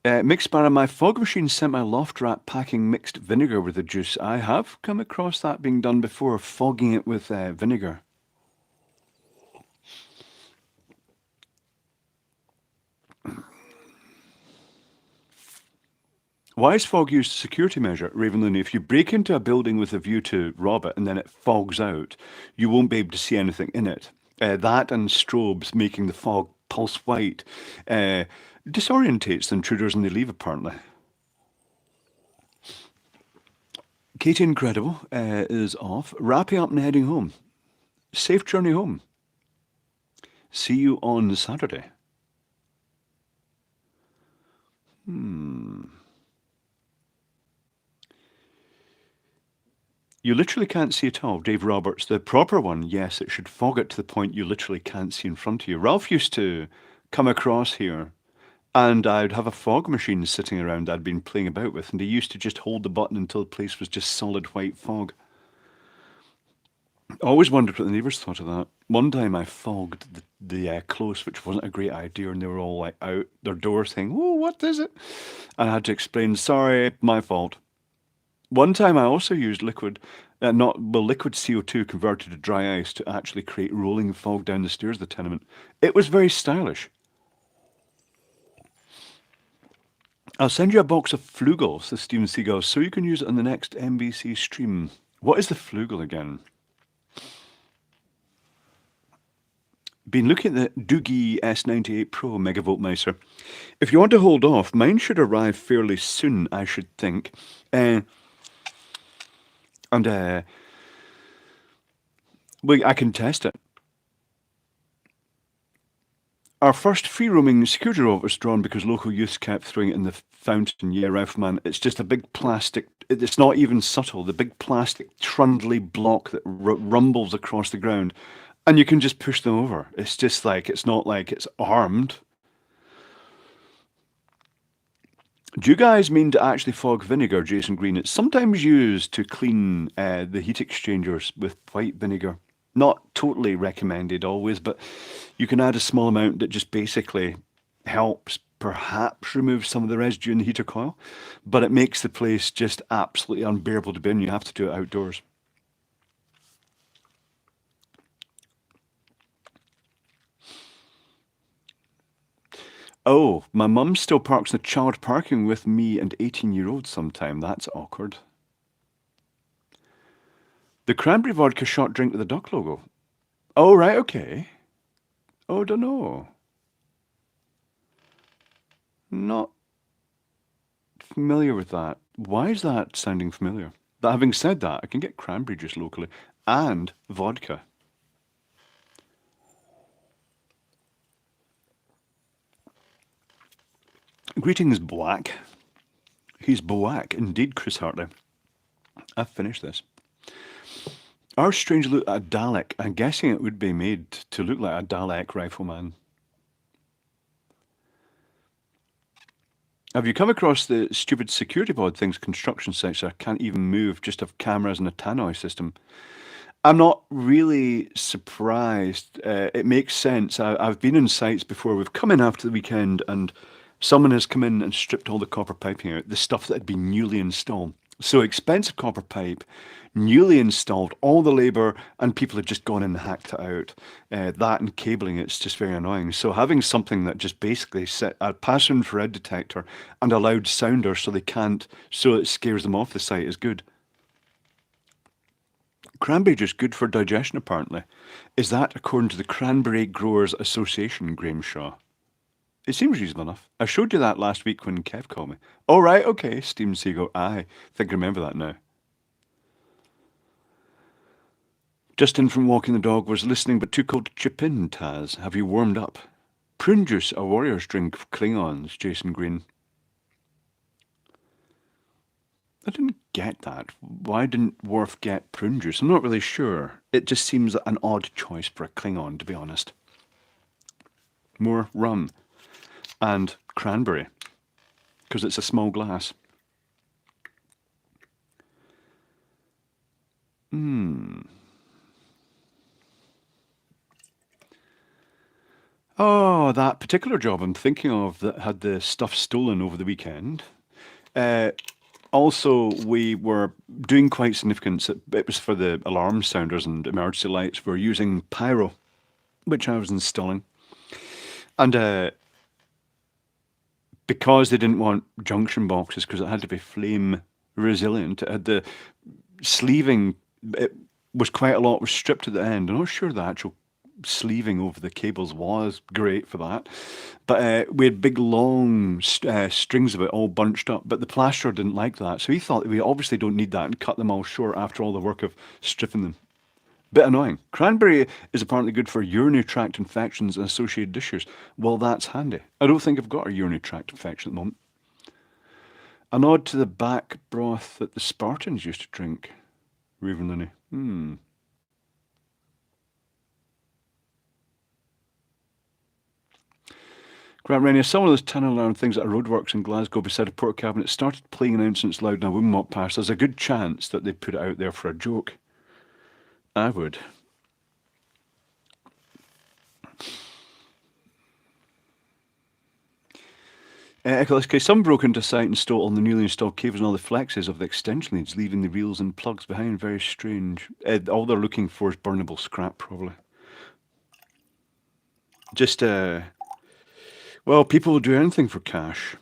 Mixed banner, my fog machine sent my loft rat packing mixed vinegar with the juice. I have come across that being done before, fogging it with vinegar. Why is fog used as a security measure, Ravenlooney? If you break into a building with a view to rob it and then it fogs out, you won't be able to see anything in it. That and strobes making the fog pulse white uh, disorientates the intruders and they leave, apparently. Katie Incredible is off, wrapping up and heading home. Safe journey home. See you on Saturday. You literally can't see at all. Dave Roberts, the proper one, yes, it should fog it to the point you literally can't see in front of you. Ralph used to come across here and I'd have a fog machine sitting around I'd been playing about with, and he used to just hold the button until the place was just solid white fog. I always wondered what the neighbours thought of that. One time I fogged the close, which wasn't a great idea, and they were all like out their door saying, "Oh, what is it?" And I had to explain, "Sorry, my fault." One time I also used liquid CO2 converted to dry ice to actually create rolling fog down the stairs of the tenement. It was very stylish. I'll send you a box of Flugel, says Steven Seagal, so you can use it on the next NBC stream. What is the Flugel again? Been looking at the Doogie S98 Pro Megavolt Micer. If you want to hold off, mine should arrive fairly soon, I should think. And I can test it. Our first free roaming security robot was drawn because local youths kept throwing it in the fountain. Yeah, Ralphman, it's just a big plastic, it's not even subtle, the big plastic trundly block that rumbles across the ground. And you can just push them over. It's just like, it's not like it's armed. Do you guys mean to actually fog vinegar, Jason Green? It's sometimes used to clean the heat exchangers with white vinegar. Not totally recommended always, but you can add a small amount that just basically helps perhaps remove some of the residue in the heater coil, but it makes the place just absolutely unbearable to be in. You have to do it outdoors. Oh, my mum still parks in the child parking with me and 18-year-olds sometime. That's awkward. The cranberry vodka shot drink with the duck logo. Oh, right, okay. Oh, don't know. Not familiar with that. Why is that sounding familiar? But having said that, I can get cranberry juice locally and vodka. Greetings, Black. He's Black, indeed, Chris Hartley. I've finished this. Our strange look at a Dalek. I'm guessing it would be made to look like a Dalek rifleman. Have you come across the stupid security pod things construction sites that can't even move, just have cameras and a tannoy system? I'm not really surprised. It makes sense. I've been in sites before. We've come in after the weekend and someone has come in and stripped all the copper piping out, the stuff that had been newly installed. So expensive copper pipe, newly installed, all the labour, and people had just gone in and hacked it out. That and cabling, it's just very annoying. So having something that just basically set a passive infrared detector and a loud sounder so they can't, so it scares them off the site is good. Cranberry juice good for digestion, apparently. Is that according to the Cranberry Growers Association, Graham Shaw? It seems reasonable enough. I showed you that last week when Kev called me. Oh, right, okay, Steven Seagull. I think I remember that now. Justin from Walking the Dog was listening but too cold to chip in, Taz. Have you warmed up? Prune juice, a warrior's drink for Klingons, Jason Green. I didn't get that. Why didn't Worf get prune juice? I'm not really sure. It just seems an odd choice for a Klingon, to be honest. More rum and cranberry, because it's a small glass. Oh, that particular job I'm thinking of that had the stuff stolen over the weekend. Also, we were doing quite significant. It was for the alarm sounders and emergency lights. We're using pyro, which I was installing. And because they didn't want junction boxes, because it had to be flame resilient, it had the sleeving, it was quite a lot was stripped at the end. I'm not sure the actual sleeving over the cables was great for that. But we had big long strings of it all bunched up, but the plasterer didn't like that. So he thought we obviously don't need that and cut them all short after all the work of stripping them. Bit annoying. Cranberry is apparently good for urinary tract infections and associated issues. Well, that's handy. I don't think I've got a urinary tract infection at the moment. A nod to the back broth that the Spartans used to drink. Raven Looney. Grant Rennie, some of those tunnel alarm things at a roadworks in Glasgow beside a port cabinet started playing announcements loud and a woman walked past. There's a good chance that they put it out there for a joke. I would. Okay, some broke into site and stole all the newly installed cables and all the flexes of the extension leads, leaving the reels and plugs behind. Very strange. All they're looking for is burnable scrap, probably. Just, well, people will do anything for cash.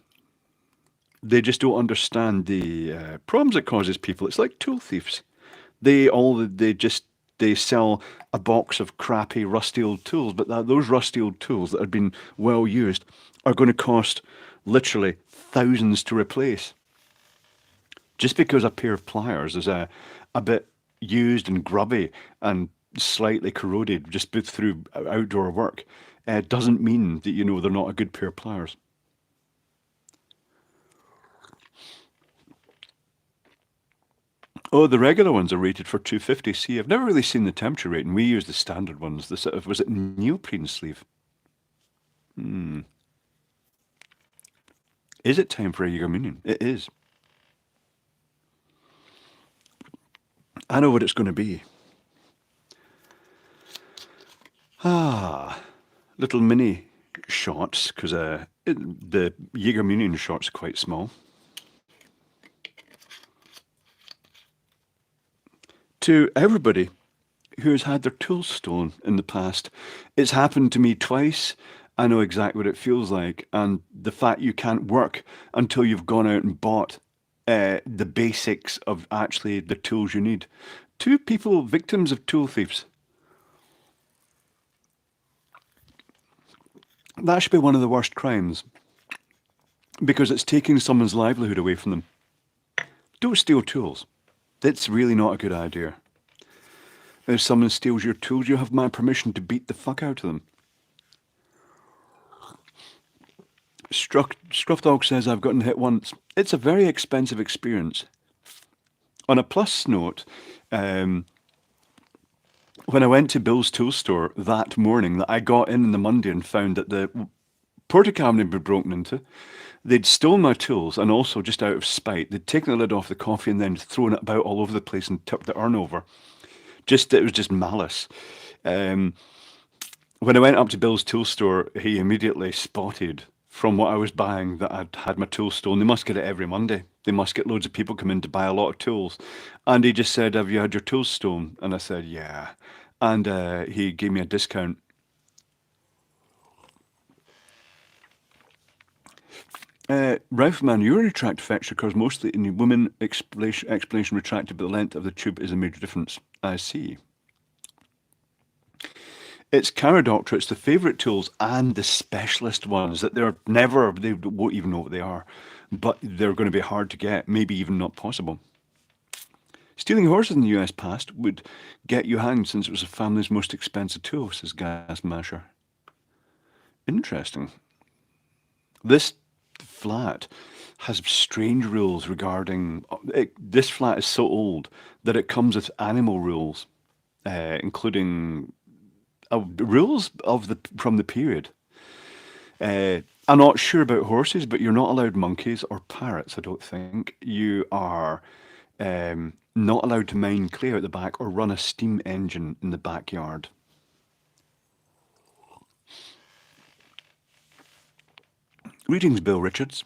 They just don't understand the problems it causes people. It's like tool thieves. They sell a box of crappy, rusty old tools, but those rusty old tools that had been well used are going to cost literally thousands to replace. Just because a pair of pliers is a bit used and grubby and slightly corroded just through outdoor work, doesn't mean that they're not a good pair of pliers. Oh, the regular ones are rated for 250C. I've never really seen the temperature rating. We use the standard ones. The sort of, was it neoprene sleeve? Is it time for a Jägermünchen? It is. I know what it's going to be. Little mini shots, because the Jägermünchen shot's quite small. To everybody who has had their tools stolen in the past, it's happened to me twice, I know exactly what it feels like, and the fact you can't work until you've gone out and bought the basics of actually the tools you need. Two people victims of tool thieves. That should be one of the worst crimes because it's taking someone's livelihood away from them. Don't steal tools. That's really not a good idea. If someone steals your tools, you have my permission to beat the fuck out of them. Scruff Dog says, I've gotten hit once. It's a very expensive experience. On a plus note, when I went to Bill's tool store that morning, that I got in on the Monday and found that the porta cabinet had been broken into. They'd stolen my tools, and also, just out of spite, they'd taken the lid off the coffee and then thrown it about all over the place and tipped the urn over. It was just malice. Um, when I went up to Bill's tool store, he immediately spotted from what I was buying that I'd had my tools stolen. They must get it every Monday. They must get loads of people come in to buy a lot of tools. And he just said, have you had your tools stolen? And I said, yeah. And he gave me a discount. Rifleman, urinary tract infection occurs mostly in women. Explanation retracted, but the length of the tube is a major difference. I see. It's Chirodoctor. It's the favourite tools and the specialist ones that they won't even know what they are, but they're going to be hard to get, maybe even not possible. Stealing horses in the US past would get you hanged since it was the family's most expensive tool, says Gas Masher. Interesting. This flat has strange rules regarding this flat is so old that it comes with animal rules, including rules from the period. I'm not sure about horses, but you're not allowed monkeys or parrots. I don't think you are not allowed to mine clay out the back or run a steam engine in the backyard. Greetings, Bill Richards.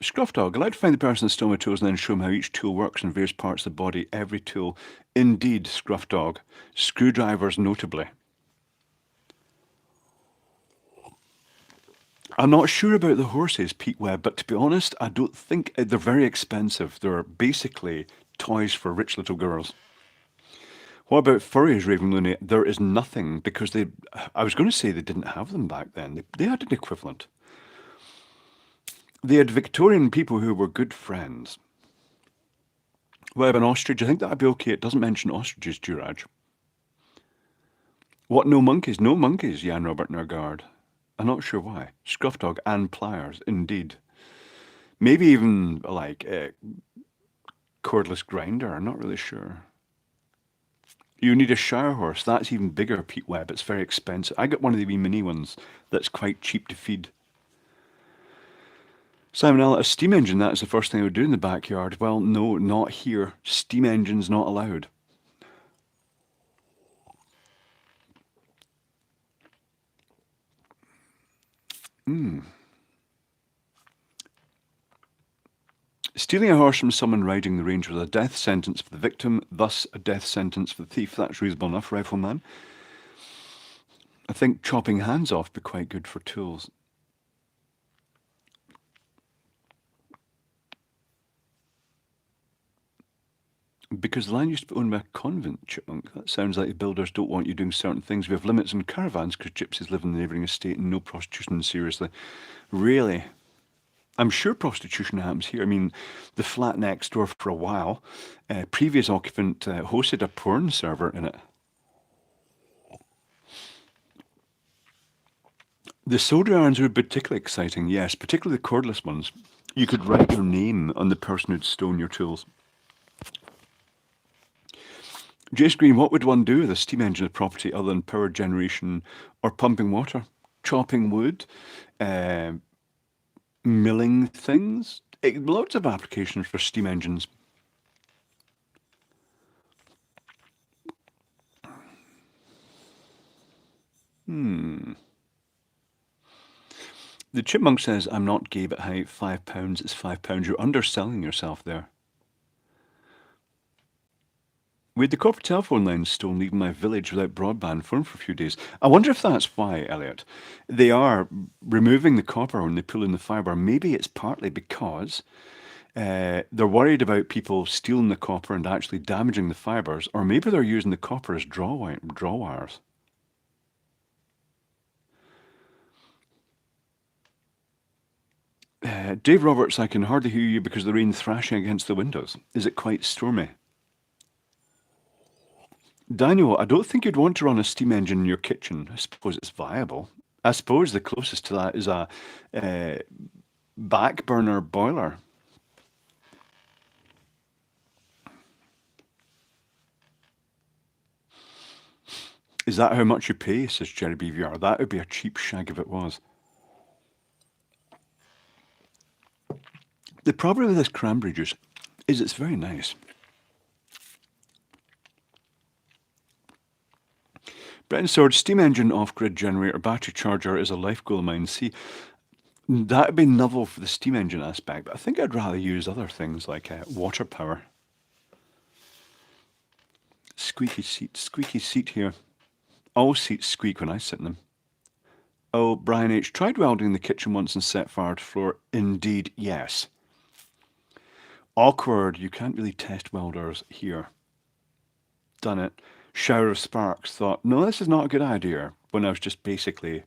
Scruff Dog, allowed to find the person that stole my tools and then show them how each tool works in various parts of the body. Every tool. Indeed, Scruff Dog. Screwdrivers notably. I'm not sure about the horses, Pete Webb, but to be honest, I don't think they're very expensive. They're basically toys for rich little girls. What about furries, Raven Looney? There is nothing because I was going to say they didn't have them back then. They had an equivalent. They had Victorian people who were good friends. Web an ostrich, I think that'd be okay. It doesn't mention ostriches, Duraj. What, no monkeys? No monkeys, Jan Robert Nergard. I'm not sure why. Scruff Dog and pliers, indeed. Maybe even like a cordless grinder, I'm not really sure. You need a shire horse. That's even bigger, Pete Webb. It's very expensive. I got one of the wee mini ones that's quite cheap to feed. Simon Allen, a steam engine, that is the first thing I would do in the backyard. Well, no, not here. Steam engines not allowed. Stealing a horse from someone riding the range was a death sentence for the victim, thus a death sentence for the thief. That's reasonable enough, Rifleman. I think chopping hands off would be quite good for tools. Because the land used to be owned by a convent, Chipmunk. That sounds like the builders don't want you doing certain things. We have limits on caravans because gypsies live in the neighbouring estate and no prostitution, seriously. Really? I'm sure prostitution happens here. I mean, the flat next door for a while, previous occupant hosted a porn server in it. The solder irons were particularly exciting, yes, particularly the cordless ones. You could write your name on the person who'd stolen your tools. Jace Green, what would one do with a steam engine of property other than power generation or pumping water? Chopping wood? Milling things? Lots of applications for steam engines. The Chipmunk says, I'm not gay but high. £5 is £5. You're underselling yourself there. We had the copper telephone lines stolen, leaving my village without broadband phone for a few days. I wonder if that's why, Elliot. They are removing the copper when they pull in the fibre. Maybe it's partly because they're worried about people stealing the copper and actually damaging the fibres, or maybe they're using the copper as draw wires. Dave Roberts, I can hardly hear you because of the rain thrashing against the windows. Is it quite stormy? Daniel, I don't think you'd want to run a steam engine in your kitchen. I suppose it's viable. I suppose the closest to that is a uh, back burner boiler. Is that how much you pay? Says Jerry BVR. That would be a cheap shag if it was. The problem with this cranberry juice is it's very nice. Brenton Sword, steam engine, off-grid generator, battery charger is a life goal of mine. See, that would be novel for the steam engine aspect, but I think I'd rather use other things like water power. Squeaky seat here. All seats squeak when I sit in them. Oh, Brian H. Tried welding in the kitchen once and set fire to floor. Indeed, yes. Awkward. You can't really test welders here. Done it. Shower of sparks. Thought, no, this is not a good idea. When I was just basically,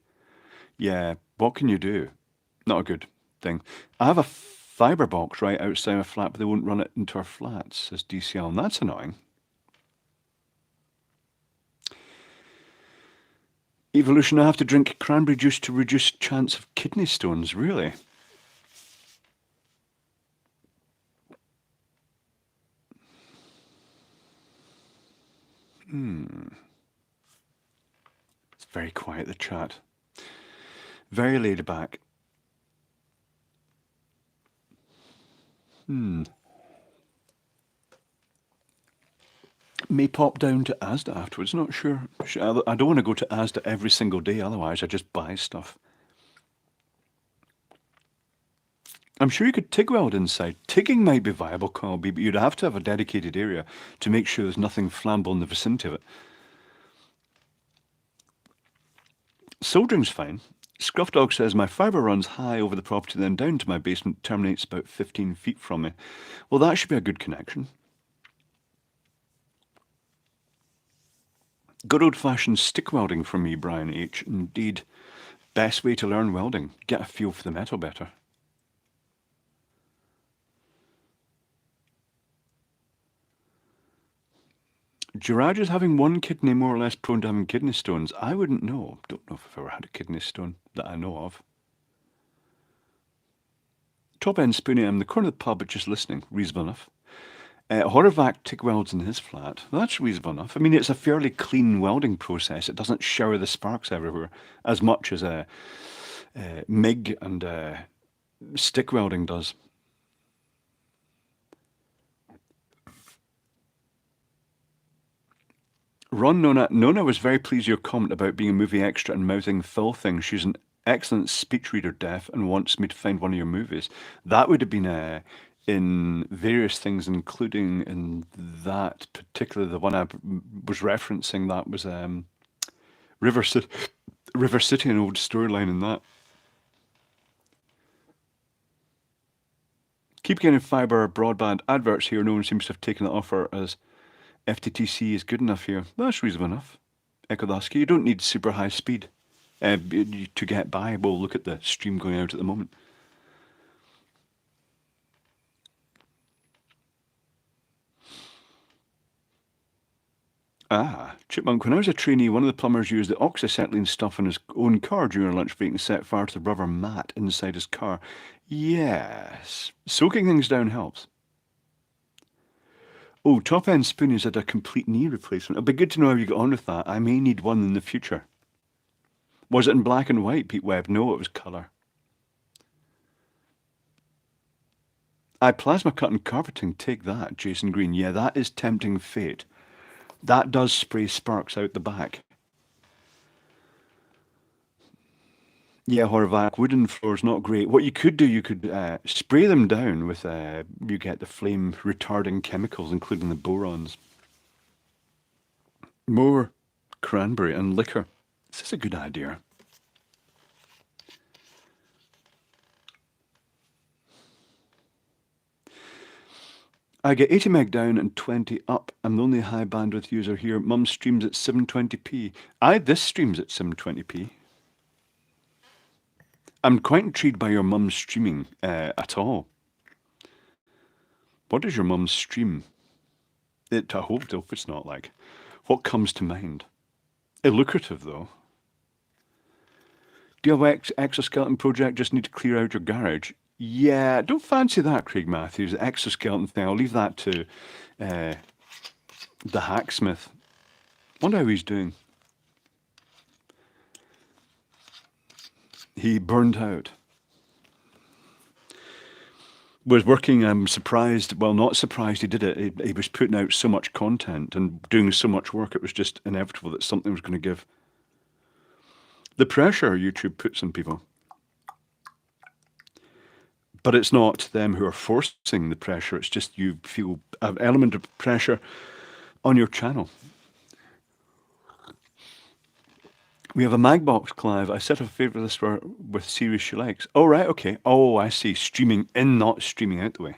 yeah, what can you do? Not a good thing. I have a fibre box right outside my flat, but they won't run it into our flats, says DCL, and that's annoying. Evolution, I have to drink cranberry juice to reduce chance of kidney stones, really? It's very quiet, the chat. Very laid back. May pop down to Asda afterwards, not sure. I don't want to go to Asda every single day, otherwise I just buy stuff. I'm sure you could TIG weld inside. TIGging might be viable, Colby, but you'd have to have a dedicated area to make sure there's nothing flammable in the vicinity of it. Soldering's fine. Scruff Dog says, my fibre runs high over the property, then down to my basement, terminates about 15 feet from me. Well, that should be a good connection. Good old-fashioned stick welding for me, Brian H. Indeed. Best way to learn welding. Get a feel for the metal better. Girage is having one kidney more or less prone to having kidney stones. I wouldn't know. Don't know if I've ever had a kidney stone that I know of. Top End Spoonie, I'm in the corner of the pub, but just listening. Reasonable enough. Horvath TIG welds in his flat. Well, that's reasonable enough. I mean, it's a fairly clean welding process. It doesn't shower the sparks everywhere as much as MIG and stick welding does. Ron Nona was very pleased with your comment about being a movie extra and mouthing Phil things. She's an excellent speech reader, deaf, and wants me to find one of your movies. That would have been in various things, including in that particular, the one I was referencing, that was River City, an old storyline in that. Keep getting fibre broadband adverts here. No one seems to have taken the offer as FTTC is good enough here. That's reasonable enough. Ekodowski, you don't need super high speed to get by. We'll look at the stream going out at the moment. Chipmunk, when I was a trainee, one of the plumbers used the oxyacetylene stuff in his own car during a lunch break and set fire to the rubber mat inside his car. Yes, soaking things down helps. Oh, Top End Spoonies had a complete knee replacement. It'd be good to know how you got on with that. I may need one in the future. Was it in black and white, Pete Webb? No, it was colour. Plasma cut and carpeting, take that, Jason Green. Yeah, that is tempting fate. That does spray sparks out the back. Yeah, Horvath, wooden floors, not great. What you could do, you could spray them down with, you get the flame retarding chemicals, including the borons. More cranberry and liquor. This is a good idea. I get 80 meg down and 20 up. I'm the only high bandwidth user here. Mum streams at 720p. This streams at 720p. I'm quite intrigued by your mum's streaming at all. What does your mum stream? I hope it's not like. What comes to mind? Lucrative, though. Do you have exoskeleton project? Just need to clear out your garage. Yeah, don't fancy that, Craig Matthews. The exoskeleton thing. I'll leave that to the hacksmith. Wonder how he's doing. He burned out. Was working, I'm surprised, well, not surprised he did it. He was putting out so much content and doing so much work, it was just inevitable that something was going to give. The pressure YouTube puts on people. But it's not them who are forcing the pressure, it's just you feel an element of pressure on your channel. We have a Magbox, Clive. I set a favourite list with series she likes. Oh, right, okay. Oh, I see. Streaming in, not streaming out the way.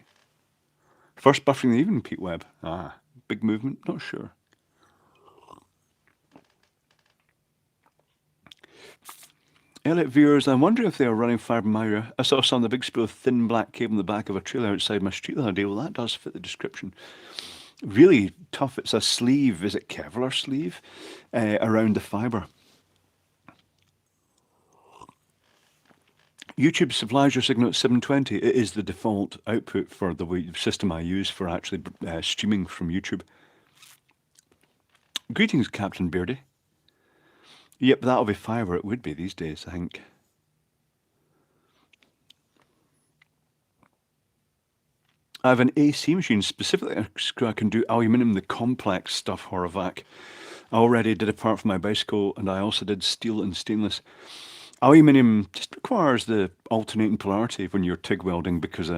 First buffering the evening, Pete Webb. Ah, big movement? Not sure. Elliot viewers, I'm wondering if they are running fibre in my area. I saw some of the big spool of thin black cable in the back of a trailer outside my street the other day. Well, that does fit the description. Really tough. It's a sleeve. Is it Kevlar sleeve? Around the fibre. YouTube supplies your signal at 720. It is the default output for the system I use for actually streaming from YouTube. Greetings, Captain Beardy. Yep, that'll be fibre. It would be these days, I think. I have an AC machine specifically I can do aluminium, the complex stuff, Horovac. I already did a part for my bicycle, and I also did steel and stainless. Aluminium just requires the alternating polarity when you're TIG welding because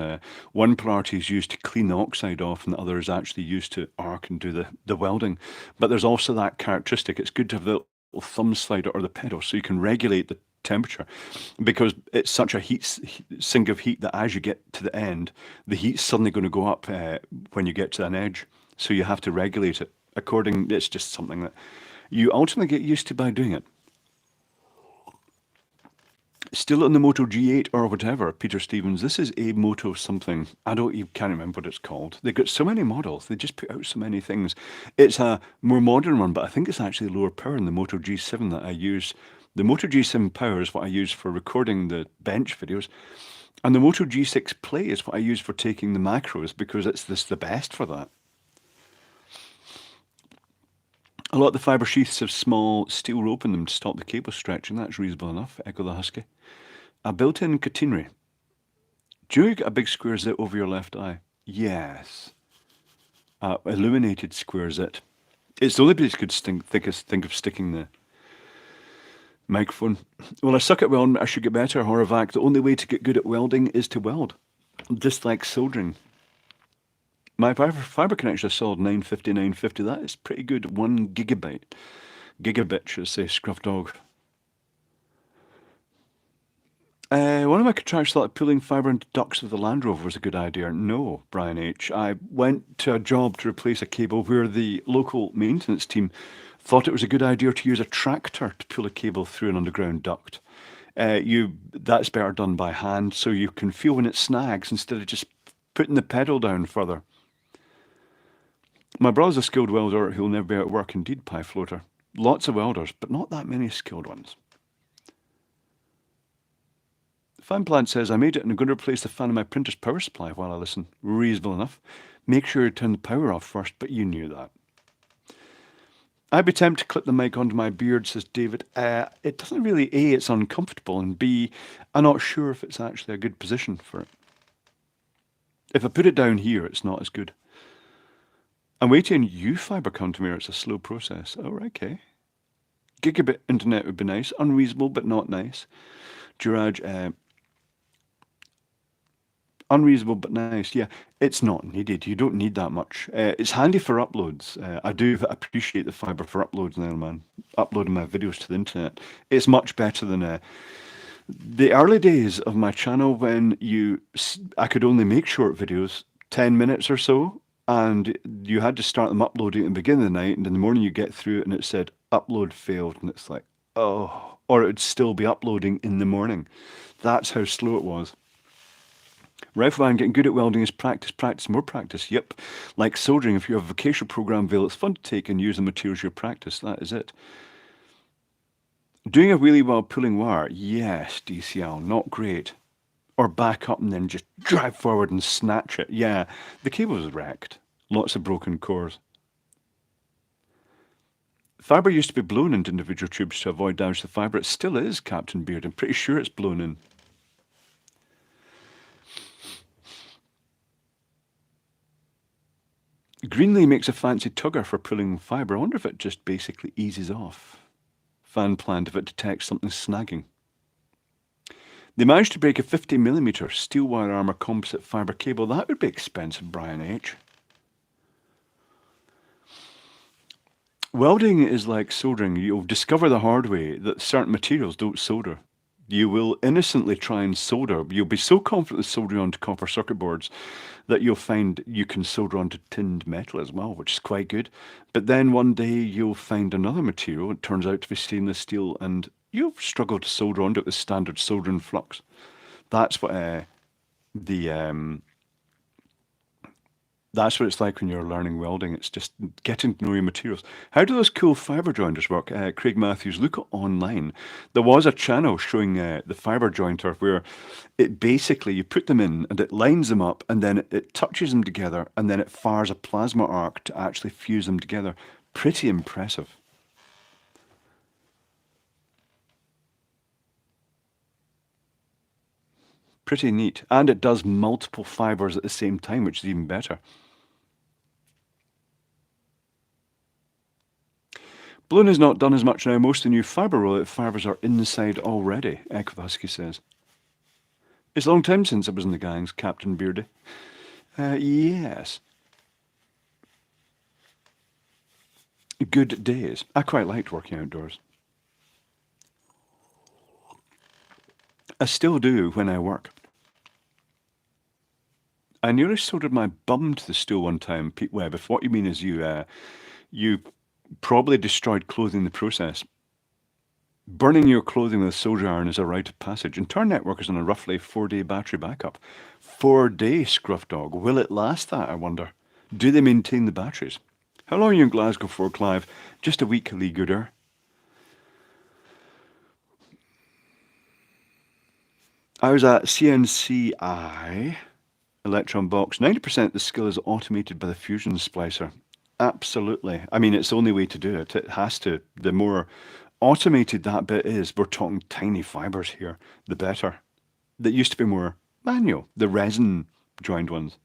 one polarity is used to clean the oxide off and the other is actually used to arc and do the welding. But there's also that characteristic. It's good to have the little thumb slider or the pedal so you can regulate the temperature because it's such a sink of heat that as you get to the end, the heat's suddenly going to go up when you get to an edge. So you have to regulate it according. It's just something that you ultimately get used to by doing it. Still on the Moto G8 or whatever, Peter Stevens. This is a Moto something. You can't remember what it's called. They've got so many models. They just put out so many things. It's a more modern one, but I think it's actually lower power than the Moto G7 that I use. The Moto G7 Power is what I use for recording the bench videos. And the Moto G6 Play is what I use for taking the macros because it's the best for that. A lot of the fibre sheaths have small steel rope in them to stop the cable stretching. That's reasonable enough. Echo the Husky. A built-in catenary. Do you get a big square zit over your left eye? Yes. Illuminated square zit. It's the only place you could think of sticking the microphone. Well, I suck at welding. I should get better, Horovac. The only way to get good at welding is to weld. Just like soldering. My fibre connection is solid 950, 950. That is pretty good. 1 gigabyte. Gigabit, should I say, Scruff Dog. One of my contractors thought pulling fibre into ducts of the Land Rover was a good idea. No, Brian H. I went to a job to replace a cable where the local maintenance team thought it was a good idea to use a tractor to pull a cable through an underground duct. That's better done by hand so you can feel when it snags instead of just putting the pedal down further. My brother's a skilled welder who'll never be out of work. Indeed, Pie Floater. Lots of welders, but not that many skilled ones. Fan Plant says, I made it and I'm going to replace the fan in my printer's power supply while I listen. Reasonable enough. Make sure you turn the power off first, but you knew that. I'd be tempted to clip the mic onto my beard, says David. It doesn't really, A, it's uncomfortable, and B, I'm not sure if it's actually a good position for it. If I put it down here, it's not as good. I'm waiting UFibre come to me, or it's a slow process. Oh, okay. Gigabit internet would be nice. Unreasonable, but not nice. Juraj, Unreasonable but nice. Yeah, it's not needed. You don't need that much. It's handy for uploads. I do appreciate the fiber for uploads now, man. Uploading my videos to the internet. It's much better than the early days of my channel when I could only make short videos, 10 minutes or so, and you had to start them uploading at the beginning of the night, and in the morning you get through it and it said upload failed, and it's like, oh, or it would still be uploading in the morning. That's how slow it was. Rifleman, getting good at welding is practice, practice, more practice. Yep. Like soldering, if you have a vocational program available, it's fun to take and use the materials you practice. That is it. Doing a wheelie while pulling wire. Yes, DCL, not great. Or back up and then just drive forward and snatch it. Yeah, the cable was wrecked. Lots of broken cores. Fibre used to be blown into individual tubes to avoid damage to the fibre. It still is, Captain Beard. I'm pretty sure it's blown in. Greenlee makes a fancy tugger for pulling fibre. I wonder if it just basically eases off. Fan planned if it detects something snagging. They managed to break a 50mm steel wire armour composite fibre cable. That would be expensive, Brian H. Welding is like soldering. You'll discover the hard way that certain materials don't solder. You will innocently try and solder. You'll be so confident with soldering onto copper circuit boards that you'll find you can solder onto tinned metal as well, which is quite good. But then one day you'll find another material, it turns out to be stainless steel, and you'll struggle to solder onto it with standard soldering flux. That's what the that's what it's like when you're learning welding. It's just getting to know your materials. How do those cool fiber jointers work? Craig Matthews, look online. There was a channel showing the fiber jointer where it basically, you put them in and it lines them up and then it touches them together and then it fires a plasma arc to actually fuse them together. Pretty impressive. Pretty neat. And it does multiple fibers at the same time, which is even better. Blown is not done as much now. Most of the new fiber rollout fibers are inside already, Echo Husky says. It's a long time since I was in the gangs, Captain Beardy. Yes. Good days. I quite liked working outdoors. I still do when I work. I nearly soldered my bum to the stool one time, Pete Webb. If what you mean is you probably destroyed clothing in the process. Burning your clothing with a solder iron is a rite of passage. And Turn Network is on a roughly 4-day battery backup. 4 days, Scruff Dog. Will it last that, I wonder? Do they maintain the batteries? How long are you in Glasgow for, Clive? Just a week, Lee Gooder. I was at CNCI Electron Box. 90% of the skill is automated by the Fusion Splicer. Absolutely. I mean, it's the only way to do it. It has to. The more automated that bit is, we're talking tiny fibers here, the better. That used to be more manual, the resin joined ones.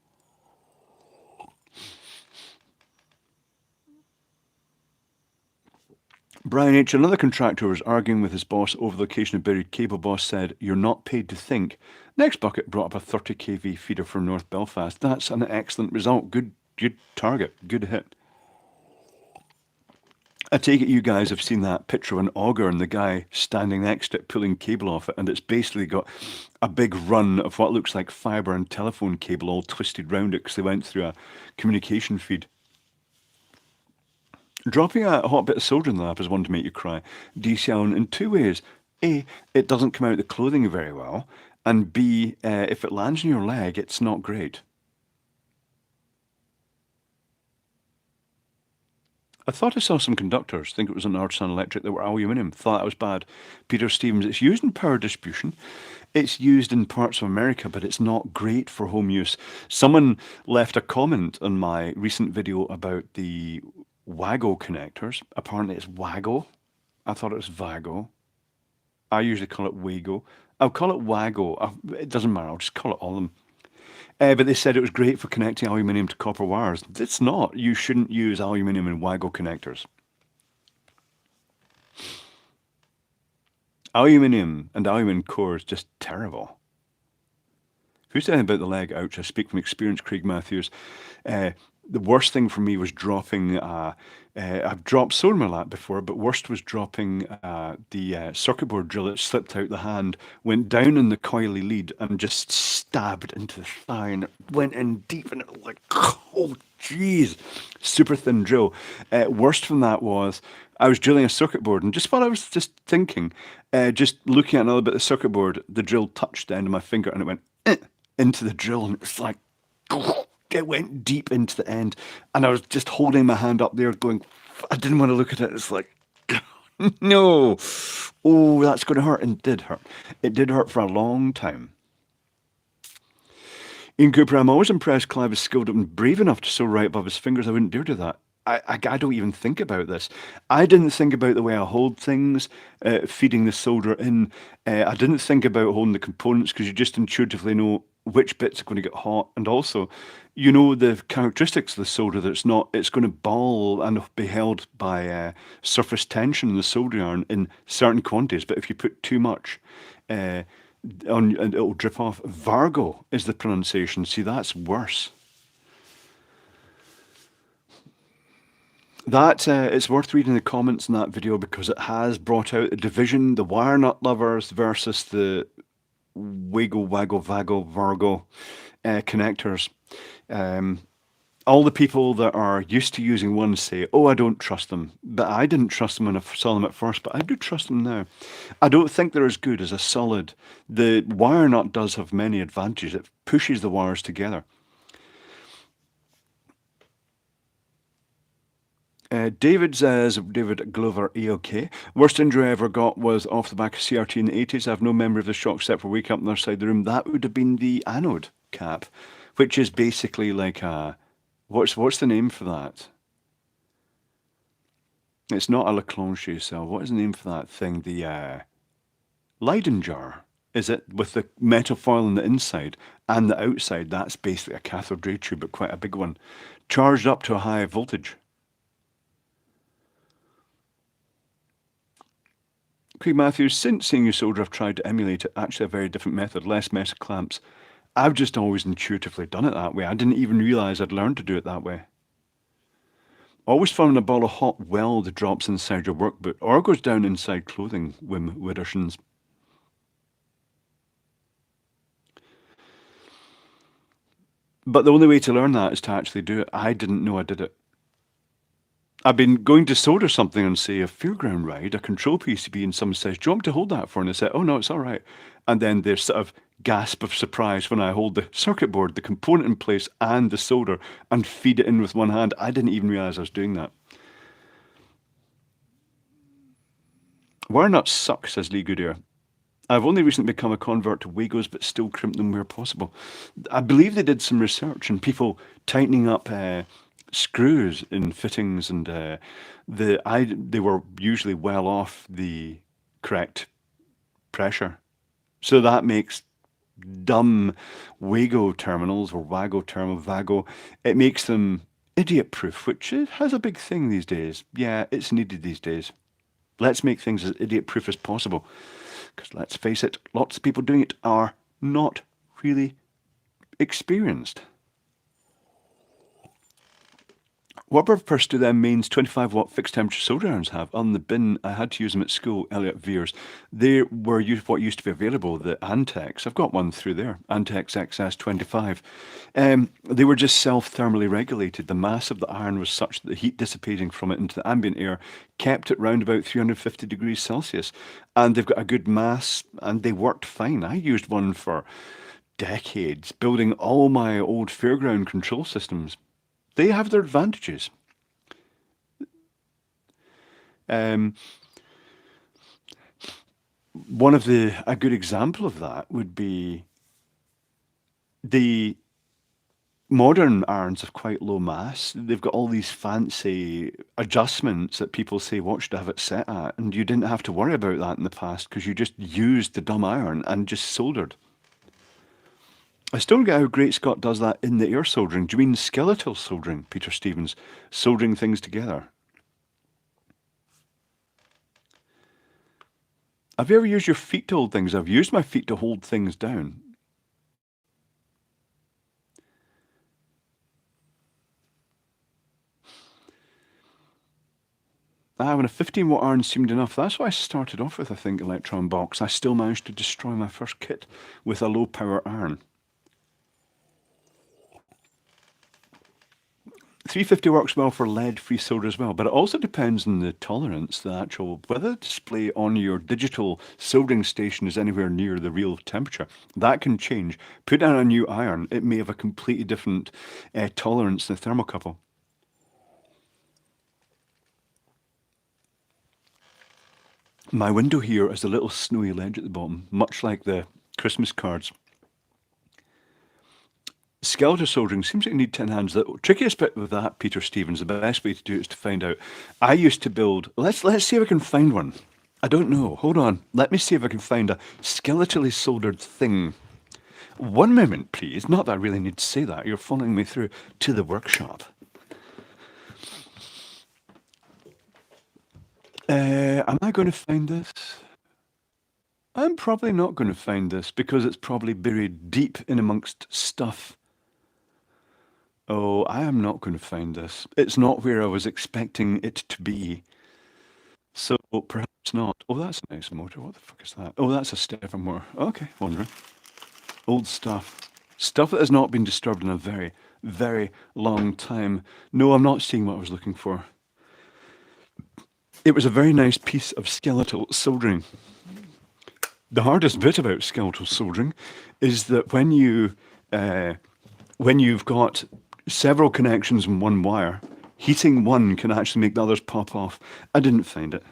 Brian H., another contractor, was arguing with his boss over the location of buried cable. Boss said, "You're not paid to think." Next bucket brought up a 30 kV feeder from North Belfast. That's an excellent result. Good target. Good hit. I take it you guys have seen that picture of an auger and the guy standing next to it pulling cable off it, and it's basically got a big run of what looks like fibre and telephone cable all twisted round it because they went through a communication feed. Dropping a hot bit of soda in the lap is one to make you cry. DCL in two ways. A, it doesn't come out of the clothing very well, and B, if it lands on your leg, it's not great. I thought I saw some conductors, think it was an Artisan Electric, that were aluminium. Thought that was bad. Peter Stevens, it's used in power distribution. It's used in parts of America, but it's not great for home use. Someone left a comment on my recent video about the Wago connectors. Apparently it's Wago. I thought it was Vago. I usually call it Wago. I'll call it Wago. It doesn't matter. I'll just call it all of them. But they said it was great for connecting aluminium to copper wires. It's not. You shouldn't use aluminium in Wago connectors. Aluminium and aluminium core is just terrible. Who said anything about the leg? Ouch, I speak from experience, Craig Matthews. Uh, the worst thing for me was dropping. I've dropped sword in my lap before, but worst was dropping the circuit board drill. It slipped out the hand, went down in the coily lead, and just stabbed into the thigh, and it went in deep, and it was like, oh, jeez, super thin drill. Worst from that was I was drilling a circuit board, and just while I was just thinking, just looking at another bit of the circuit board, the drill touched the end of my finger, and it went into the drill, and it was like, it went deep into the end, and I was just holding my hand up there, going, I didn't want to look at it. It's like, no, oh, that's going to hurt, and it did hurt. It did hurt for a long time. Ian Cooper, I'm always impressed Clive is skilled up and brave enough to sew right above his fingers. I wouldn't dare do that. I don't even think about this. I didn't think about the way I hold things, feeding the solder in. I didn't think about holding the components because you just intuitively know which bits are going to get hot. And also, you know the characteristics of the solder that it's going to ball and be held by surface tension in the soldering iron in certain quantities. But if you put too much, and it'll drip off. Vargo is the pronunciation. See, that's worse. That it's worth reading the comments in that video because it has brought out the division, the wire nut lovers versus the wiggle, waggle, vaggle, Vargo connectors. All the people that are used to using one say, oh, I don't trust them. But I didn't trust them when I saw them at first, but I do trust them now. I don't think they're as good as a solid. The wire nut does have many advantages. It pushes the wires together. David says, David Glover, A-OK. Worst injury I ever got was off the back of CRT in the 80s. I have no memory of the shock except for waking up on the other side of the room. That would have been the anode cap, which is basically like a... What's the name for that? It's not a Leclanche cell. What is the name for that thing? The Leyden jar, is it? With the metal foil on the inside and the outside. That's basically a cathode ray tube, but quite a big one. Charged up to a high voltage. Craig Matthews, since seeing you solder, I've tried to emulate it. Actually, a very different method, less mess of clamps. I've just always intuitively done it that way. I didn't even realise I'd learned to do it that way. Always found a ball of hot weld drops inside your work boot or goes down inside clothing, Wim Widdershins. But the only way to learn that is to actually do it. I didn't know I did it. I've been going to solder something on, say, a fairground ride, a control PCB, and someone says, do you want me to hold that for? And I said, oh, no, it's all right. And then there's sort of gasp of surprise when I hold the circuit board, the component in place, and the solder, and feed it in with one hand. I didn't even realize I was doing that. Wire nuts suck, says Lee Goodyear. I've only recently become a convert to Wagos, but still crimp them where possible. I believe they did some research on people tightening up screws in fittings, and they were usually well off the correct pressure. So that makes dumb Wago terminals or Wago terminal, Vago, it makes them idiot proof, which has a big thing these days. Yeah, it's needed these days. Let's make things as idiot proof as possible. Because let's face it, lots of people doing it are not really experienced. What purpose do them mains 25-watt fixed temperature solder irons have? On the bin, I had to use them at school, Elliot Veers. They were what used to be available, the Antex. I've got one through there, Antex XS25. They were just self-thermally regulated. The mass of the iron was such that the heat dissipating from it into the ambient air kept it round about 350 degrees Celsius. And they've got a good mass, and they worked fine. I used one for decades, building all my old fairground control systems. They have their advantages. A good example of that would be the modern irons have quite low mass. They've got all these fancy adjustments that people say what should I have it set at, and you didn't have to worry about that in the past because you just used the dumb iron and just soldered. I still don't get how Great Scott does that in the air soldering. Do you mean skeletal soldering, Peter Stevens? Soldering things together? Have you ever used your feet to hold things? I've used my feet to hold things down. When a 15 watt iron seemed enough. That's what I started off with, I think, Electron Box. I still managed to destroy my first kit with a low power iron. 350 works well for lead-free solder as well, but it also depends on the tolerance, whether the display on your digital soldering station is anywhere near the real temperature. That can change. Put down a new iron, it may have a completely different tolerance than the thermocouple. My window here is a little snowy ledge at the bottom, much like the Christmas cards. Skeletal soldering seems like you need 10 hands. The trickiest bit with that, Peter Stevens, the best way to do it is to find out. I used to build, let's see if I can find one. I don't know. Hold on. Let me see if I can find a skeletally soldered thing. One moment, please. Not that I really need to say that. You're following me through to the workshop. Am I going to find this? I'm probably not going to find this because it's probably buried deep in amongst stuff. Oh, I am not going to find this. It's not where I was expecting it to be. So perhaps not. Oh, that's a nice motor. What the fuck is that? Oh, that's a stepper motor. Okay, wondering. Old stuff. Stuff that has not been disturbed in a very, very long time. No, I'm not seeing what I was looking for. It was a very nice piece of skeletal soldering. The hardest bit about skeletal soldering is that when you've got several connections in one wire, heating one can actually make the others pop off. I didn't find it.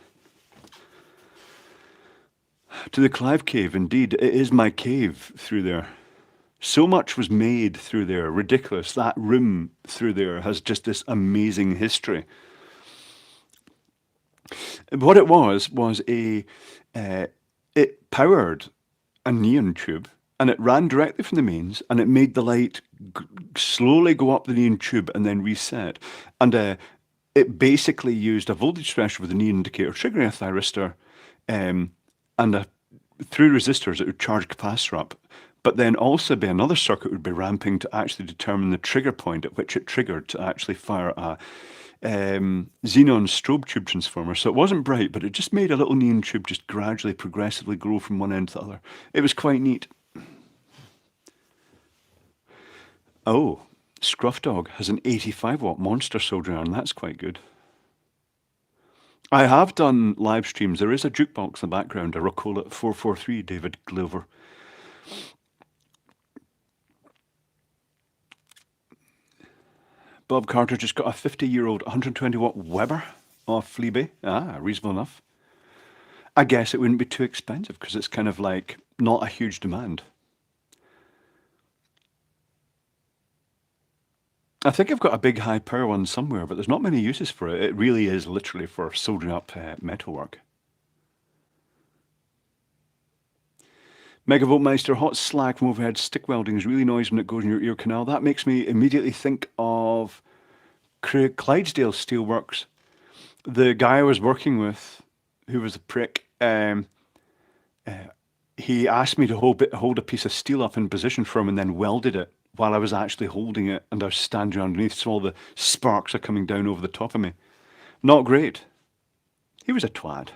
To the Clive Cave, indeed, it is my cave through there. So much was made through there, ridiculous. That room through there has just this amazing history. What it was it powered a neon tube, and it ran directly from the mains, and it made the light slowly go up the neon tube and then reset. And it basically used a voltage threshold with a neon indicator, triggering a thyristor, and through resistors it would charge capacitor up. But then also be another circuit would be ramping to actually determine the trigger point at which it triggered to actually fire a xenon strobe tube transformer. So it wasn't bright, but it just made a little neon tube just gradually, progressively grow from one end to the other. It was quite neat. Oh, Scruff Dog has an 85 watt monster soldering iron. That's quite good. I have done live streams. There is a jukebox in the background, a Rocola 443, David Glover. Bob Carter just got a 50-year-old 120 watt Weber off Fleabay. Ah, reasonable enough. I guess it wouldn't be too expensive because it's kind of like not a huge demand. I think I've got a big high power one somewhere, but there's not many uses for it. It really is literally for soldering up metalwork. Megavoltmeister, hot slag from overhead stick welding is really noisy when it goes in your ear canal. That makes me immediately think of Clydesdale Steelworks. The guy I was working with, who was a prick, he asked me to hold a piece of steel up in position for him and then welded it while I was actually holding it, and I was standing underneath, so all the sparks are coming down over the top of me. Not great. He was a twat.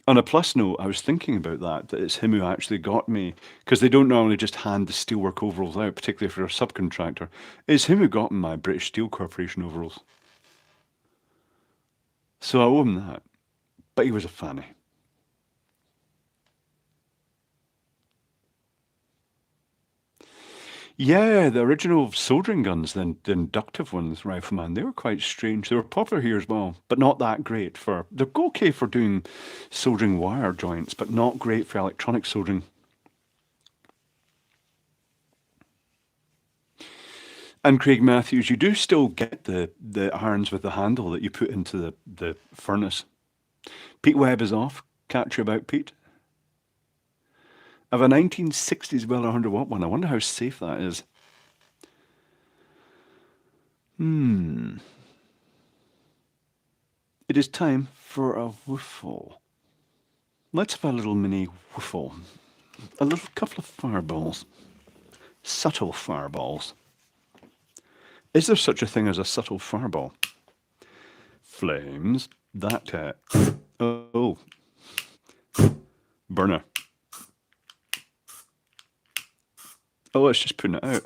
On a plus note, I was thinking about that it's him who actually got me, because they don't normally just hand the steelwork overalls out, particularly if you're a subcontractor. It's him who got me my British Steel Corporation overalls. So I owe him that. But he was a fanny. Yeah, the original soldering guns, the inductive ones, Rifleman, they were quite strange. They were popular here as well, but not that great for... They're okay for doing soldering wire joints, but not great for electronic soldering. And Craig Matthews, you do still get the irons with the handle that you put into the furnace. Pete Webb is off. Catch you about, Pete. I have a 1960s Weller 100 watt one. I wonder how safe that is. It is time for a whiffle. Let's have a little mini whiffle. A little couple of fireballs. Subtle fireballs. Is there such a thing as a subtle fireball? Flames. That, oh, burner. Oh, it's just putting it out.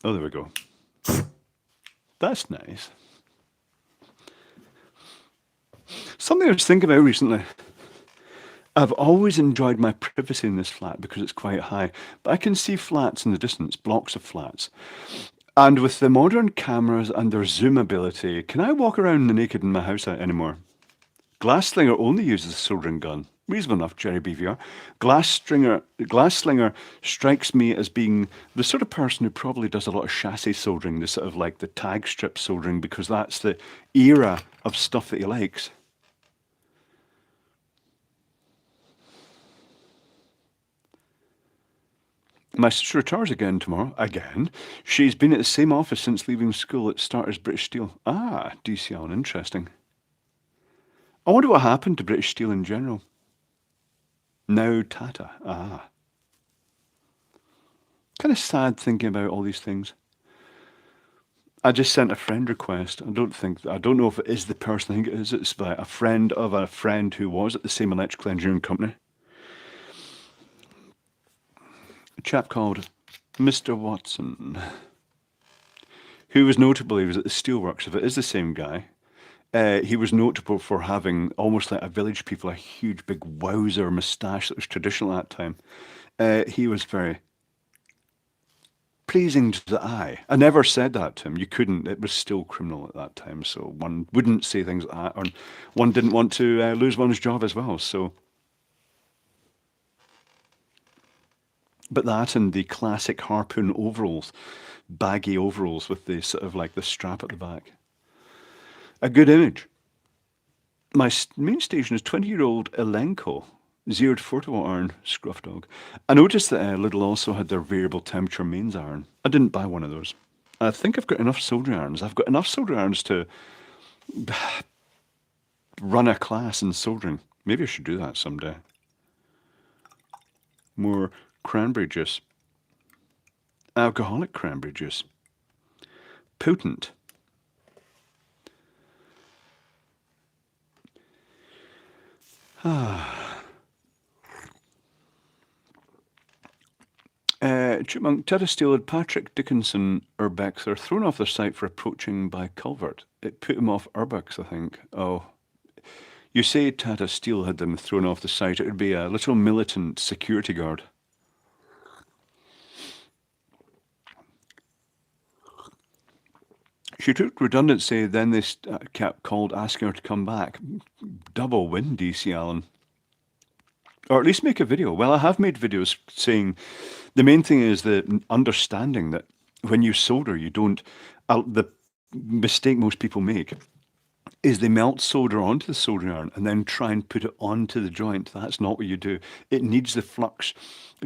Oh, there we go. That's nice. Something I was thinking about recently. I've always enjoyed my privacy in this flat because it's quite high, but I can see flats in the distance, blocks of flats. And with the modern cameras and their zoom ability, can I walk around naked in my house anymore? Glasslinger only uses a soldering gun. Reasonable enough, Jerry BVR. Glasslinger strikes me as being the sort of person who probably does a lot of chassis soldering, the sort of like the tag strip soldering, because that's the era of stuff that he likes. My sister retires again tomorrow. Again. She's been at the same office since leaving school at Starters British Steel. Ah, DCL, interesting. I wonder what happened to British Steel in general. Now Tata. Ah. Kind of sad thinking about all these things. I just sent a friend request. I don't know if it is the person I think it is. It's by a friend of a friend who was at the same electrical engineering company. A chap called Mr. Watson, who was notable. He was at the steelworks. If it is the same guy, he was notable for having almost like a Village People, a huge big wowzer moustache that was traditional at that time. He was very pleasing to the eye. I never said that to him. You couldn't. It was still criminal at that time, so one wouldn't say things like that, or one didn't want to lose one's job as well. So, but that and the classic Harpoon overalls, baggy overalls with the sort of like the strap at the back. A good image. My main station is 20-year-old Elenco, 0 to 40 watt iron, scruff dog. I noticed that Lidl also had their variable temperature mains iron. I didn't buy one of those. I think I've got enough soldering irons. I've got enough soldering irons to run a class in soldering. Maybe I should do that someday. More cranberry juice. Alcoholic cranberry juice. Potent. Chipmunk, Tata Steel had Patrick Dickinson Urbexer thrown off their site for approaching by culvert. It put him off Urbex, I think. Oh. You say Tata Steel had them thrown off the site. It would be a little militant security guard. She took redundancy, then they kept called asking her to come back. Double win, DC Allen. Or at least make a video. Well, I have made videos saying the main thing is the understanding that when you solder, you don't. The mistake most people make is they melt solder onto the soldering iron and then try and put it onto the joint. That's not what you do. It needs the flux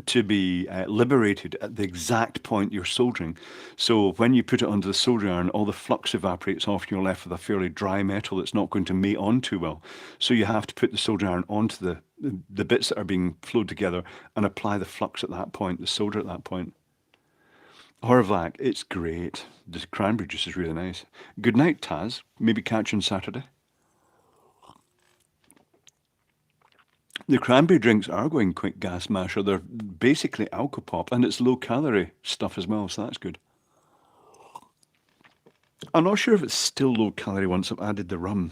to be liberated at the exact point you're soldering. So when you put it onto the soldering iron, all the flux evaporates off and you're left with a fairly dry metal that's not going to mate on too well. So you have to put the soldering iron onto the bits that are being flowed together and apply the flux at that point, the solder at that point. Horvath, it's great. The cranberry juice is really nice. Good night, Taz. Maybe catch you on Saturday. The cranberry drinks are going quick gas masher. They're basically alcopop, and it's low-calorie stuff as well, so that's good. I'm not sure if it's still low-calorie once I've added the rum.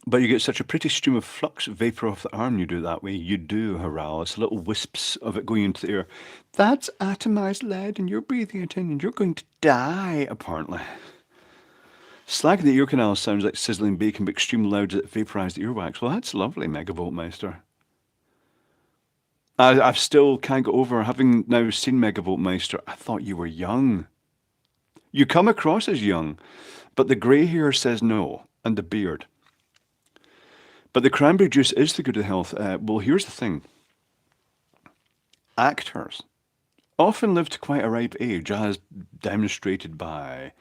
But you get such a pretty stream of flux vapor off the arm you do it that way. You do, Haral. It's little wisps of it going into the air. That's atomized lead and you're breathing it in and you're going to die, apparently. Slag in the ear canal sounds like sizzling bacon, but extremely loud as it vaporized the earwax. Well, that's lovely, Megavoltmeister. I still can't get over having now seen Megavoltmeister. I thought you were young. You come across as young, but the grey hair says no, and the beard. But the cranberry juice is the good of the health. Well, here's the thing. Actors often live to quite a ripe age, as demonstrated by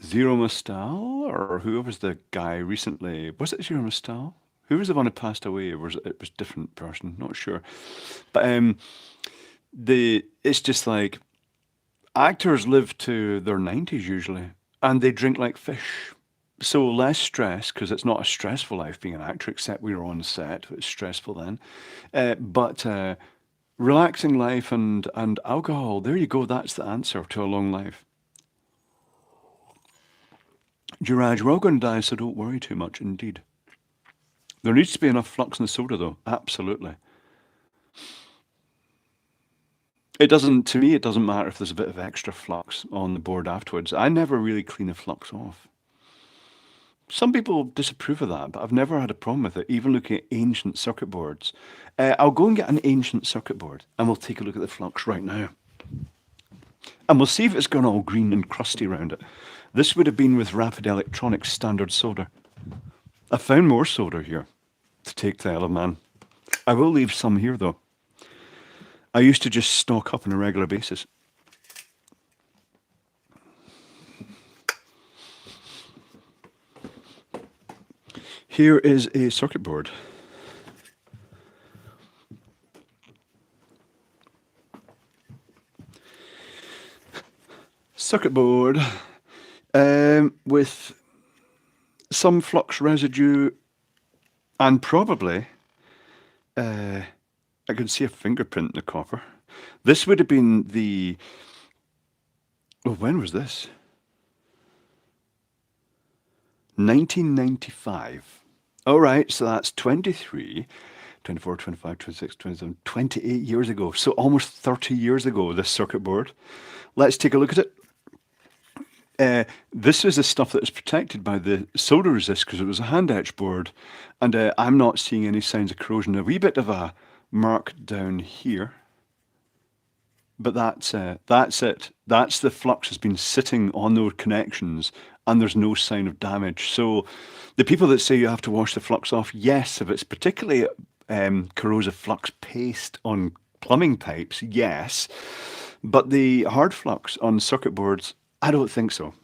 Zero Mostel, or who was the guy recently? Was it Zero Mostel? Who was the one who passed away? Or was it was a different person? Not sure. But it's just like Actors live to their 90s usually, and they drink like fish. So less stress, because it's not a stressful life being an actor, except we were on set. It's stressful then. But relaxing life and alcohol, there you go. That's the answer to a long life. Jiraj, we're all going to die, so don't worry too much, indeed. There needs to be enough flux in the soda, though. Absolutely. It doesn't, to me, it doesn't matter if there's a bit of extra flux on the board afterwards. I never really clean the flux off. Some people disapprove of that, but I've never had a problem with it, even looking at ancient circuit boards. I'll go and get an ancient circuit board and we'll take a look at the flux right now. And we'll see if it's gone all green and crusty around it. This would have been with Rapid Electronics standard solder. I found more solder here to take to the Isle of Man. I will leave some here though. I used to just stock up on a regular basis. Here is a circuit board. Circuit board with some flux residue and probably I can see a fingerprint in the copper. This would have been the... Oh, when was this? 1995. All right, so that's 23, 24, 25, 26, 27, 28 years ago. So almost 30 years ago, this circuit board. Let's take a look at it. This is the stuff that is protected by the solder resist because it was a hand etch board, and I'm not seeing any signs of corrosion. A wee bit of a mark down here, but that's it. That's the flux has been sitting on those connections, and there's no sign of damage. So, the people that say you have to wash the flux off, yes, if it's particularly corrosive flux paste on plumbing pipes, yes, but the hard flux on circuit boards, I don't think so.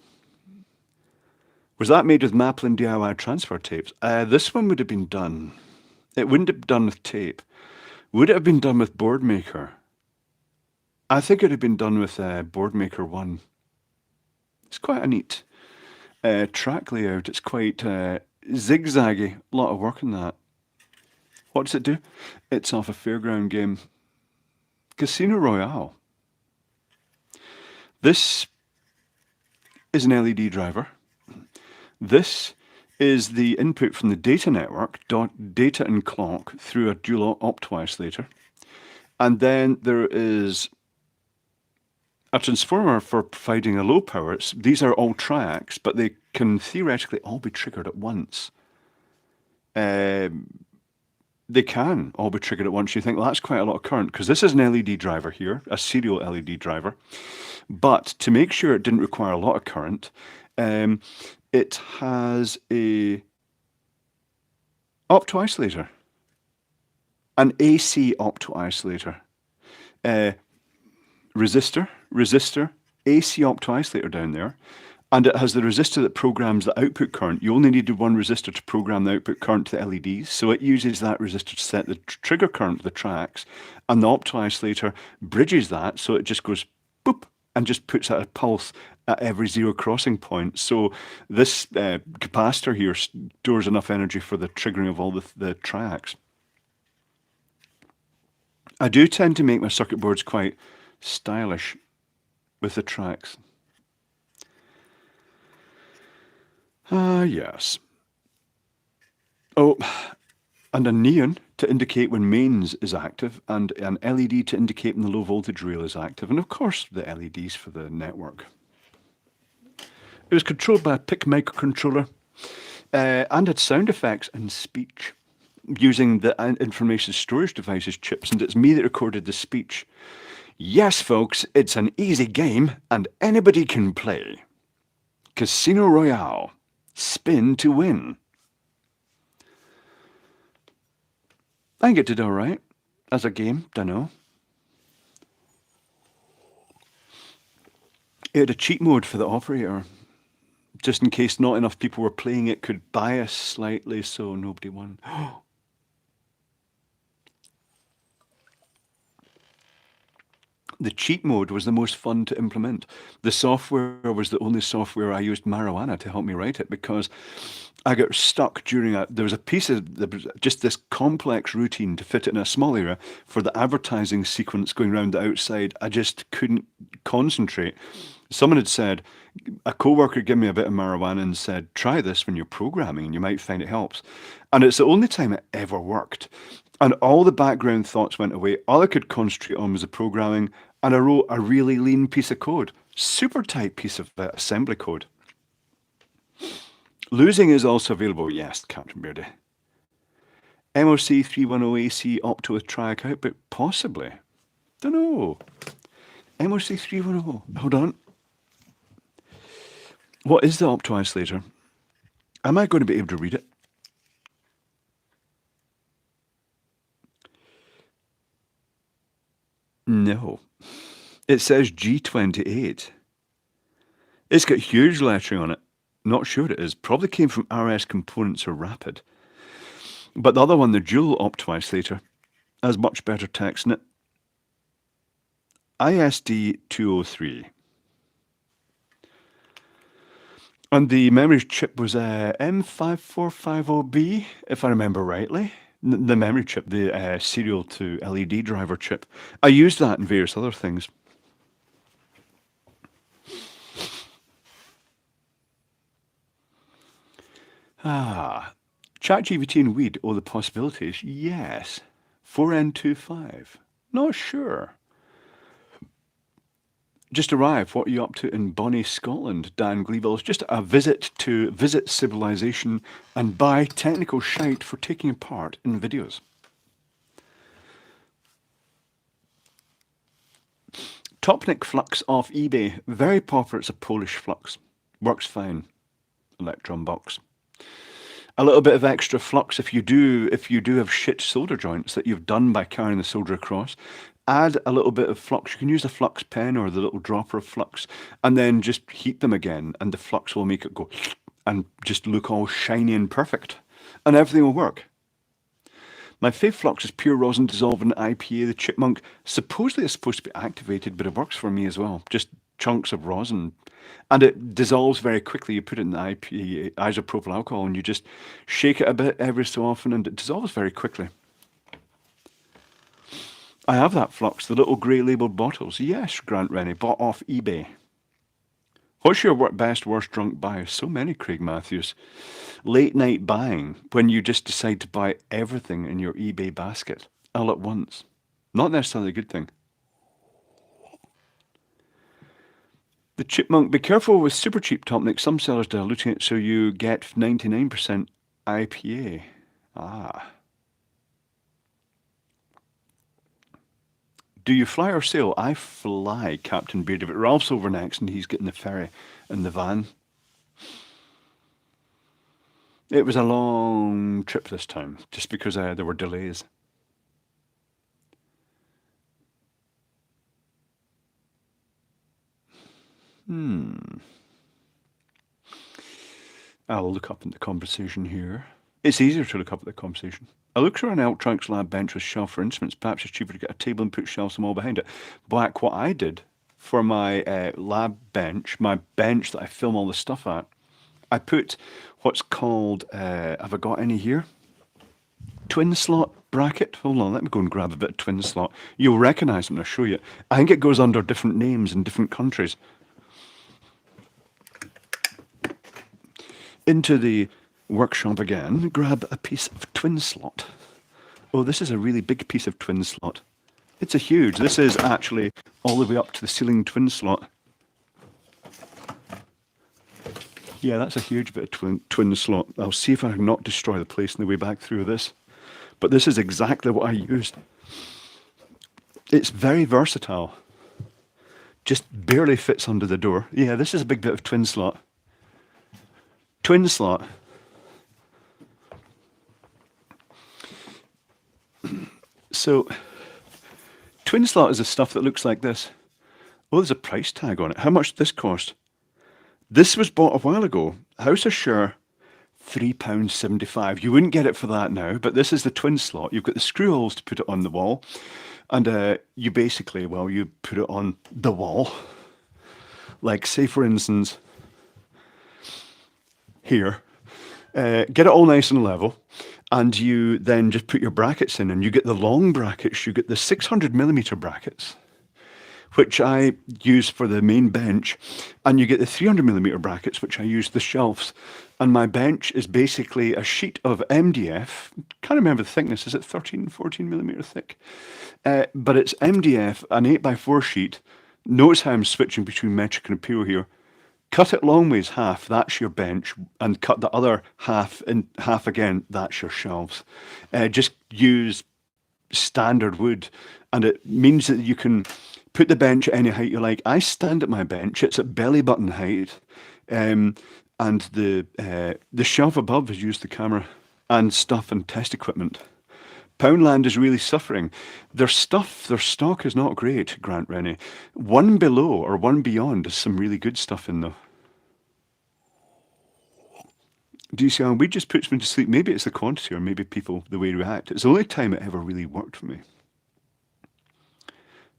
Was that made with Maplin DIY transfer tapes? This one would have been done. It wouldn't have been done with tape. Would it have been done with Boardmaker? I think it would have been done with Boardmaker 1. It's quite a neat track layout. It's quite zigzaggy. A lot of work in that. What does it do? It's off a fairground game. Casino Royale. This is an LED driver. This is the input from the data network, data and clock, through a dual opto-isolator. And then there is a transformer for providing a low power. These are all triacs, but they can theoretically all be triggered at once. They can all be triggered at once. You think, well, that's quite a lot of current, because this is an LED driver here, a serial LED driver. But to make sure it didn't require a lot of current, it has a opto-isolator, an AC opto-isolator, resistor, AC opto-isolator down there, and it has the resistor that programs the output current. You only needed one resistor to program the output current to the LEDs, so it uses that resistor to set the trigger current for the tracks, and the opto-isolator bridges that, so it just goes boop, and just puts out a pulse at every zero crossing point. So this capacitor here stores enough energy for the triggering of all the triacs. I do tend to make my circuit boards quite stylish with the tracks. Yes. Oh, and a neon to indicate when mains is active, and an LED to indicate when the low voltage rail is active, and of course the LEDs for the network. It was controlled by a PIC microcontroller and had sound effects and speech using the information storage devices chips, and it's me that recorded the speech. Yes, folks, it's an easy game and anybody can play. Casino Royale. Spin to win. I think it did alright as a game, dunno. It had a cheat mode for the operator, just in case not enough people were playing it, could bias slightly so nobody won. The cheat mode was the most fun to implement. The software was the only software I used marijuana to help me write it because I got stuck during there was a piece of, there was just this complex routine to fit it in a small area for the advertising sequence going around the outside. I just couldn't concentrate. Someone had said, a coworker gave me a bit of marijuana and said, try this when you're programming and you might find it helps. And it's the only time it ever worked. And all the background thoughts went away. All I could concentrate on was the programming. And I wrote a really lean piece of code, super tight piece of assembly code. Losing is also available. Yes, Captain Beardy. MOC 310AC Opto with Triac output? Possibly. Don't know. MOC 310. Hold on. What is the Opto isolator? Am I going to be able to read it? No. It says G28. It's got huge lettering on it. Not sure it is. Probably came from RS Components or Rapid. But the other one, the dual Opto isolator, has much better text in it. ISD 203. And the memory chip was M5450B, if I remember rightly. The memory chip, the serial to LED driver chip. I used that in various other things. ChatGPT and weed, oh, the possibilities. Yes. 4N25. Not sure. Just arrived. What are you up to in Bonnie, Scotland? Dan Gleeville's just a visit to visit civilization and buy technical shite for taking part in videos. Topnik Flux off eBay. Very popular. It's a Polish flux. Works fine. Electron box. A little bit of extra flux if you do have shit solder joints that you've done by carrying the solder across. Add a little bit of flux. You can use a flux pen or the little dropper of flux and then just heat them again and the flux will make it go and just look all shiny and perfect and everything will work. My fave flux is pure rosin dissolved in IPA. The Chipmunk supposedly is supposed to be activated, but it works for me as well. Just chunks of rosin. And it dissolves very quickly. You put it in the IPA, isopropyl alcohol, and you just shake it a bit every so often and it dissolves very quickly. I have that flux, the little grey labelled bottles. Yes, Grant Rennie, bought off eBay. What's your best, worst drunk buy? So many, Craig Matthews. Late night buying, when you just decide to buy everything in your eBay basket all at once. Not necessarily a good thing. The Chipmunk, be careful with super cheap Topnik. Some sellers diluting it so you get 99% IPA. Do you fly or sail? I fly, Captain Beard. If Ralph's over next and he's getting the ferry and the van. It was a long trip this time, just because there were delays. I'll look up in the conversation here. It's easier to look up at the conversation. I looked for an Electronics Lab bench with shelf for instruments. Perhaps it's cheaper to get a table and put shelves and all behind it. Black, what I did for my lab bench, my bench that I film all the stuff at, I put what's called, have I got any here? Twin slot bracket. Hold on, let me go and grab a bit of twin slot. You'll recognise them, I'll show you. I think it goes under different names in different countries. Into the workshop again, grab a piece of twin slot. Oh, this is a really big piece of twin slot. It's a huge, this is actually all the way up to the ceiling twin slot. Yeah, that's a huge bit of twin slot. I'll see if I can not destroy the place on the way back through this. But this is exactly what I used. It's very versatile. Just barely fits under the door. Yeah, this is a big bit of twin slot. Twin slot. So, twin slot is the stuff that looks like this. Oh, there's a price tag on it. How much did this cost? This was bought a while ago. House of Sure, £3.75. You wouldn't get it for that now, but this is the twin slot. You've got the screw holes to put it on the wall, and you basically, well, you put it on the wall. Like, say, for instance, here, get it all nice and level, and you then just put your brackets in, and you get the long brackets, you get the 600mm brackets, which I use for the main bench, and you get the 300mm brackets, which I use the shelves. And my bench is basically a sheet of MDF. Can't remember the thickness. Is it 13, 14mm thick? But it's MDF, an 8x4 sheet. Notice how I'm switching between metric and imperial here. Cut it long ways half, that's your bench, and cut the other half in half again, that's your shelves. Just use standard wood, and it means that you can put the bench at any height you like. I stand at my bench, it's at belly button height, and the shelf above is used the camera and stuff and test equipment. Poundland is really suffering. Their stock is not great, Grant Rennie. One below or one beyond is some really good stuff in though. Do you see how weed just puts me to sleep? Maybe it's the quantity or maybe people, the way they react. It's the only time it ever really worked for me.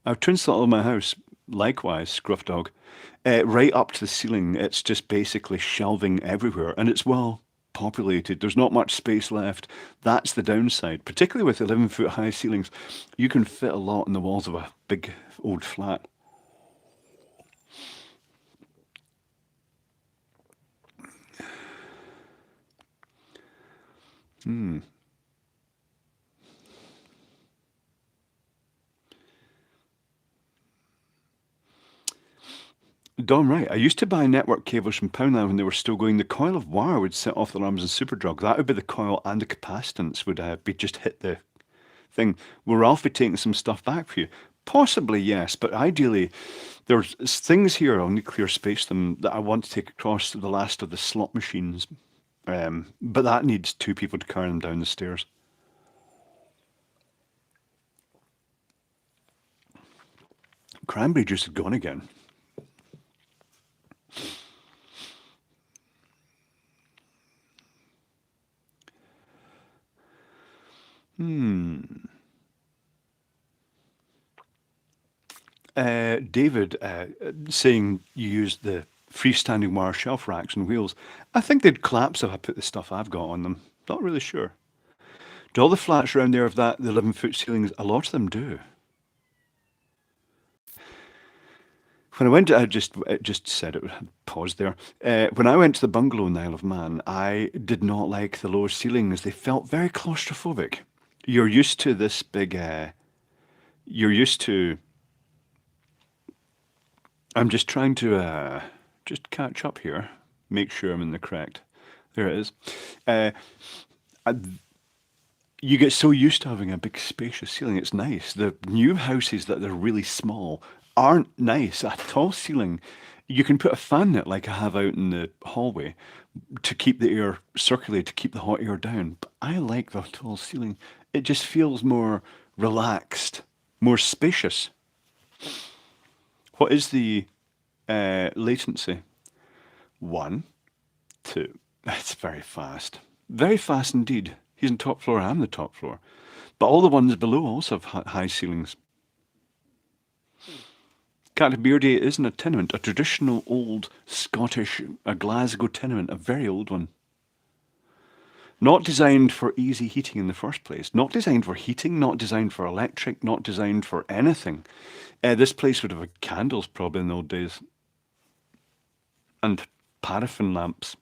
I've twin slotted my house, likewise, Scruff Dog, right up to the ceiling. It's just basically shelving everywhere and it's well populated. There's not much space left. That's the downside, particularly with 11-foot high ceilings. You can fit a lot in the walls of a big old flat. Don Wright, I used to buy network cables from Poundland when they were still going. The coil of wire would set off the alarms in Superdrug. That would be the coil, and the capacitance would be just hit the thing. Will Ralph be taking some stuff back for you? Possibly, yes, but ideally, there's things here, I'll nuclear space them, that I want to take across to the last of the slot machines. But that needs two people to carry them down the stairs. Cranberry juice is gone again. David saying you use the freestanding wire shelf racks and wheels. I think they'd collapse if I put the stuff I've got on them. Not really sure. Do all the flats around there have the 11-foot ceilings? A lot of them do. When I went to, it just said it, paused there. When I went to the bungalow in the Isle of Man, I did not like the lower ceilings. They felt very claustrophobic. You're used to this big, you're used to, I'm just trying to just catch up here, make sure I'm in the correct, there it is. You get so used to having a big spacious ceiling, it's nice. The new houses that they're really small aren't nice. A tall ceiling, you can put a fan in it like I have out in the hallway to keep the air circulate, to keep the hot air down. But I like the tall ceiling. It just feels more relaxed, more spacious. What is the latency? 1, 2. That's very fast. Very fast indeed. He's on top floor, I'm the top floor. But all the ones below also have high ceilings. Catterbeardy isn't a tenement, a traditional old Scottish, a Glasgow tenement, a very old one. Not designed for easy heating in the first place. Not designed for heating, not designed for electric, not designed for anything. This place would have candles probably in the old days. And paraffin lamps.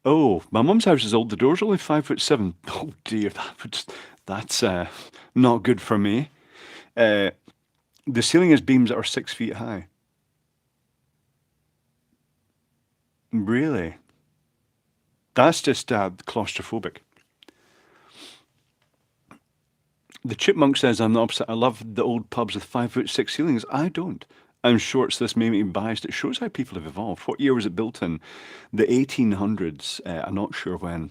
Oh, my mum's house is old. The door's only 5'7". Oh dear, that's not good for me. The ceiling has beams that are 6 feet high. Really? That's just claustrophobic. The Chipmunk says, I'm not upset. I love the old pubs with 5'6" ceilings. I don't. I'm sure this may make me biased. It shows how people have evolved. What year was it built in? The 1800s. I'm not sure when.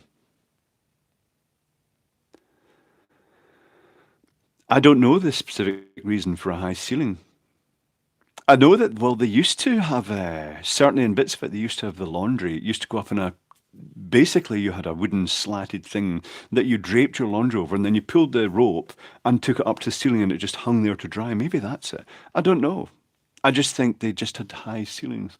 I don't know the specific reason for a high ceiling. I know that, well, they used to have, certainly in bits of it, they used to have the laundry. It used to go up in a, basically you had a wooden slatted thing that you draped your laundry over and then you pulled the rope and took it up to the ceiling and it just hung there to dry. Maybe that's it. I don't know. I just think they just had high ceilings.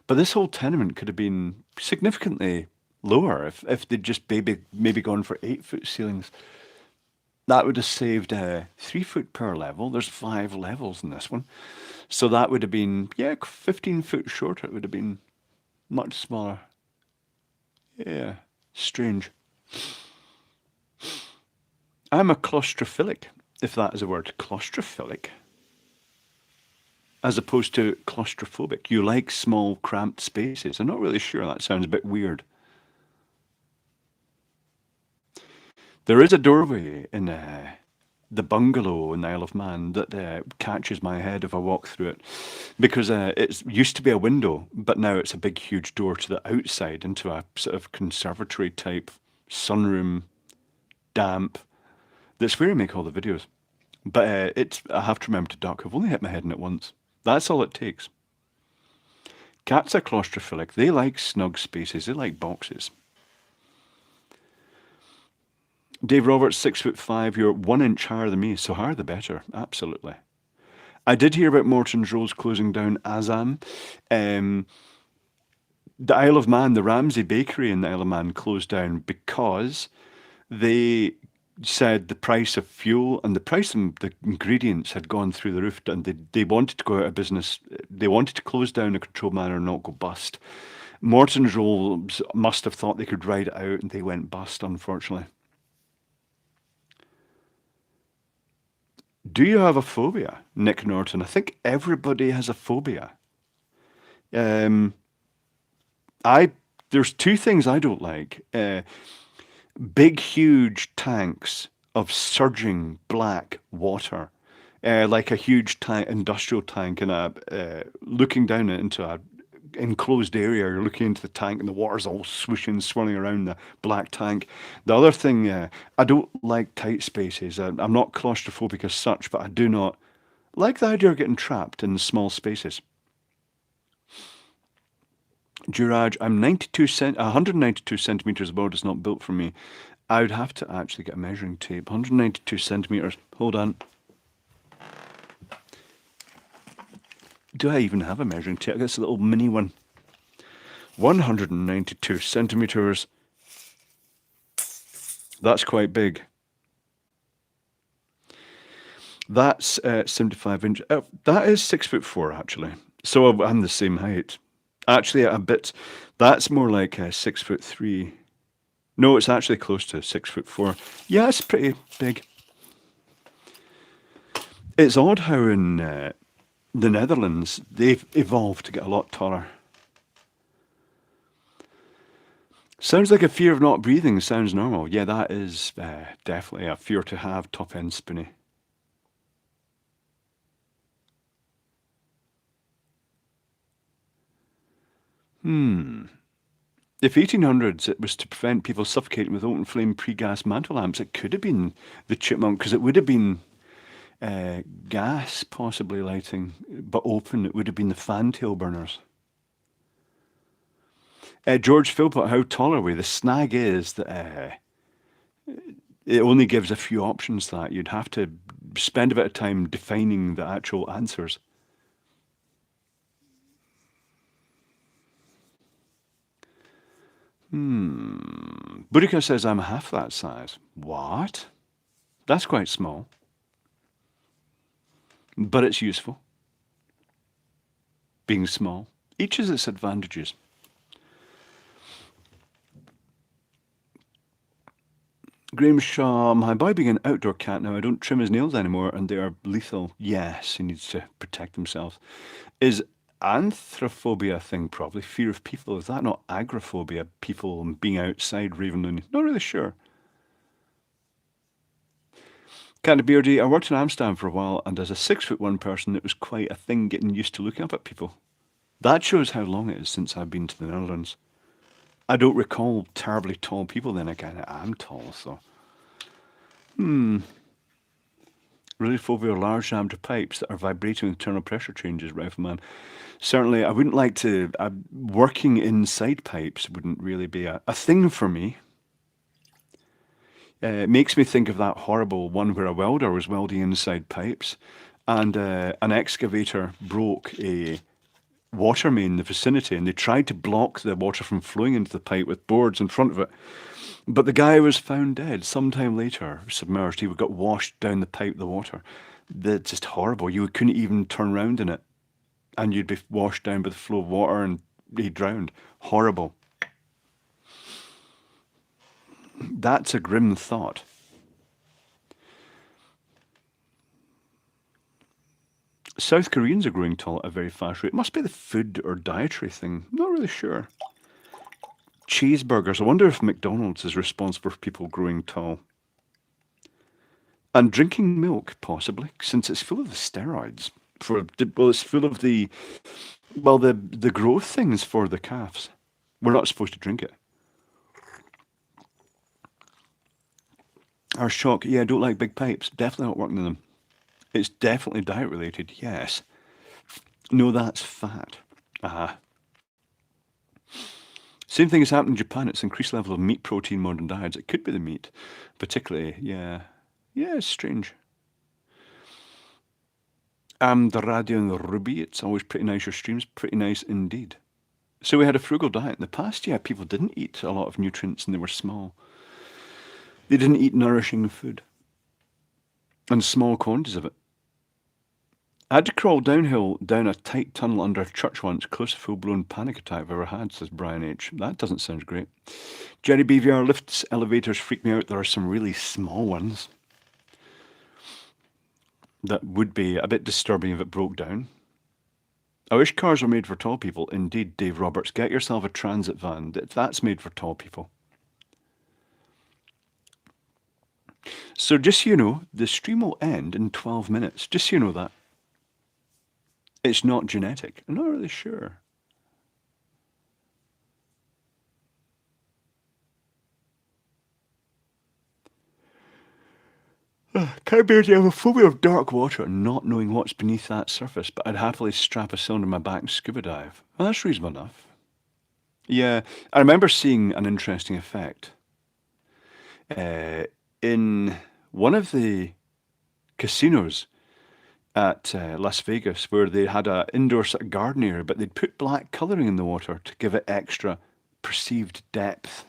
But this whole tenement could have been significantly lower if they'd just maybe gone for 8 foot ceilings. That would have saved 3 foot per level. There's 5 levels in this one. So that would have been, yeah, 15 foot shorter. It would have been much smaller. Yeah, strange. I'm a claustrophilic, if that is a word. Claustrophilic, as opposed to claustrophobic. You like small, cramped spaces. I'm not really sure. That sounds a bit weird. There is a doorway in the bungalow in the Isle of Man that catches my head if I walk through it, because it used to be a window, but now it's a big, huge door to the outside into a sort of conservatory type sunroom, damp. That's where I make all the videos. But it's I have to remember to duck. I've only hit my head in it once. That's all it takes. Cats are claustrophilic. They like snug spaces. They like boxes. Dave Roberts, 6'5". You're 1 inch higher than me, so higher the better. Absolutely. I did hear about Morton's Rolls closing down Azam. Um, the Isle of Man, the Ramsay Bakery in the Isle of Man closed down because they said the price of fuel and the price of the ingredients had gone through the roof, and they wanted to go out of business. They wanted to close down in a controlled manner and not go bust. Morton's Rolls must have thought they could ride it out, and they went bust, unfortunately. Do you have a phobia, Nick Norton? I think everybody has a phobia. Um, I there's two things I don't like. Big, huge tanks of surging black water, like a huge tank, industrial tank, and looking down it into a enclosed area. You're looking into the tank, and the water's all swooshing, swirling around the black tank. The other thing, I don't like tight spaces. I'm not claustrophobic as such, but I do not like the idea of getting trapped in small spaces. Duraj, I'm 192 centimeters. The board is not built for me. I would have to actually get a measuring tape. 192 centimeters. Hold on. Do I even have a measuring tape? I guess a little mini one. 192 centimeters. That's quite big. That's 75 inch. That is 6'4", actually. So I'm the same height. Actually, a bit. That's more like 6'3". No, it's actually close to 6'4". Yeah, it's pretty big. It's odd how in the Netherlands they've evolved to get a lot taller. Sounds like a fear of not breathing. Sounds normal. Yeah, that is definitely a fear to have. Top end spoony. If 1800s it was to prevent people suffocating with open flame pre-gas mantle lamps, it could have been the chipmunk, because it would have been gas possibly lighting, but open. It would have been the fantail burners. George Philpott, how tall are we? The snag is that it only gives a few options. That you'd have to spend a bit of time defining the actual answers. Burika says I'm half that size. What? That's quite small, but it's useful. Being small. Each has its advantages. Graham Shaw, my boy being an outdoor cat now. I don't trim his nails anymore, and they are lethal. Yes, he needs to protect himself. Is anthrophobia a thing? Probably fear of people. Is that not agoraphobia? People being outside, raving loony? Not really sure. Kind of beardy. I worked in Amsterdam for a while, and as a 6'1" person, it was quite a thing getting used to looking up at people. That shows how long it is since I've been to the Netherlands. I don't recall terribly tall people. Then again, I am tall, so. Really phobia of large diameter pipes that are vibrating with internal pressure changes, Rifleman. Certainly, I wouldn't like to. Working inside pipes wouldn't really be a thing for me. It makes me think of that horrible one where a welder was welding inside pipes and an excavator broke a water main in the vicinity and they tried to block the water from flowing into the pipe with boards in front of it. But the guy was found dead sometime later, submerged. He got washed down the pipe, the water. That's just horrible. You couldn't even turn around in it and you'd be washed down by the flow of water and he drowned. Horrible. That's a grim thought. South Koreans are growing tall at a very fast rate. It must be the food or dietary thing. Not really sure. Cheeseburgers. I wonder if McDonald's is responsible for people growing tall. And drinking milk, possibly, since it's full of the steroids. It's full of the growth things for the calves. We're not supposed to drink it. Our shock. Yeah, I don't like big pipes. Definitely not working in them. It's definitely diet related. Yes. No, that's fat. Ah. Same thing has happened in Japan. It's increased level of meat protein modern diets. It could be the meat, particularly. Yeah. Yeah, it's strange. The Radio and the Ruby. It's always pretty nice. Your streams, pretty nice indeed. So we had a frugal diet in the past. Yeah, people didn't eat a lot of nutrients and they were small. They didn't eat nourishing food and small quantities of it. I had to crawl downhill down a tight tunnel under a church once, close to full-blown panic attack I've ever had, says Brian H. That doesn't sound great. Jerry BVR, lifts, elevators freak me out. There are some really small ones that would be a bit disturbing if it broke down. I wish cars were made for tall people. Indeed, Dave Roberts. Get yourself a transit van. That's made for tall people. So just so you know, the stream will end in 12 minutes. Just so you know that. It's not genetic. I'm not really sure. Can't bear to have a phobia of dark water and not knowing what's beneath that surface, but I'd happily strap a cylinder on my back and scuba dive. Well, that's reasonable enough. Yeah, I remember seeing an interesting effect in one of the casinos at Las Vegas where they had an indoor sort of garden area, but they'd put black colouring in the water to give it extra perceived depth.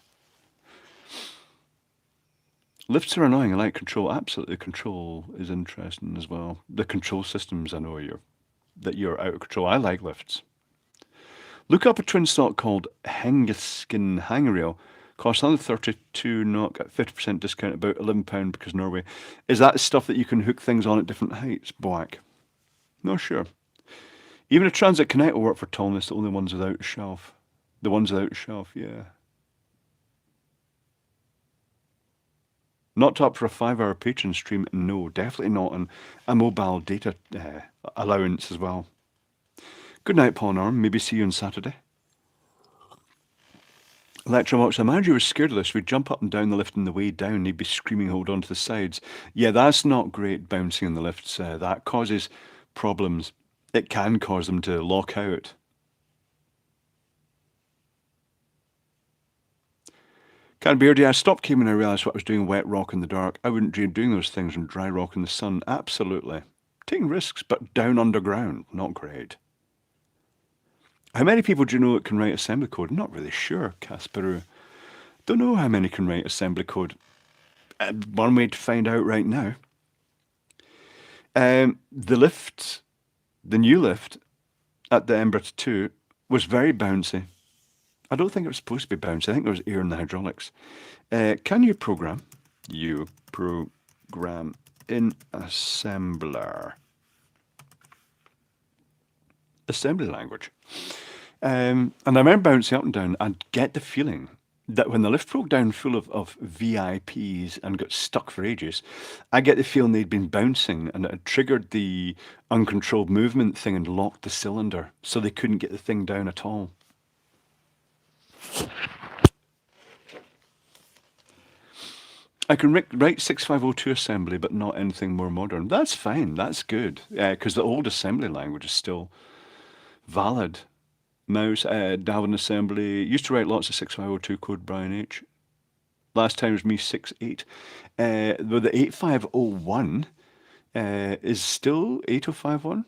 Lifts are annoying. I like control. Absolutely, control is interesting as well. The control systems, I know you're out of control. I like lifts. Look up a twin stock called Hengiskin Hangrail. Costs 132 NOK at 50% discount, about £11 because Norway. Is that stuff that you can hook things on at different heights? Black. Not sure. Even a Transit Connect will work for tallness, the only ones without shelf. The ones without shelf, yeah. Not up for a 5-hour patron stream? No, definitely not on a mobile data allowance as well. Good night, Paul and Norm. Maybe see you on Saturday. Electromox, I imagine you were scared of this. We'd jump up and down the lift on the way down. He'd be screaming, hold on to the sides. Yeah, that's not great, bouncing in the lifts. That causes problems. It can cause them to lock out. Canberra, I stopped came when I realised what I was doing wet rock in the dark. I wouldn't dream doing those things on dry rock in the sun. Absolutely. Taking risks, but down underground. Not great. How many people do you know that can write assembly code? I'm not really sure, Casperu. Don't know how many can write assembly code. One way to find out right now. The lift, the new lift at the Embraer 2 was very bouncy. I don't think it was supposed to be bouncy. I think there was air in the hydraulics. Can you program? You program in assembler. Assembly language. And I remember bouncing up and down. I'd get the feeling that when the lift broke down full of VIPs and got stuck for ages, I get the feeling they'd been bouncing and it had triggered the uncontrolled movement thing and locked the cylinder so they couldn't get the thing down at all. I can write 6502 assembly, but not anything more modern. That's fine. That's good. Because the old assembly language is still valid. Mouse, Darwin assembly. Used to write lots of 6502 code, Brian H. Last time was me 68. But the 8501 is still 8051?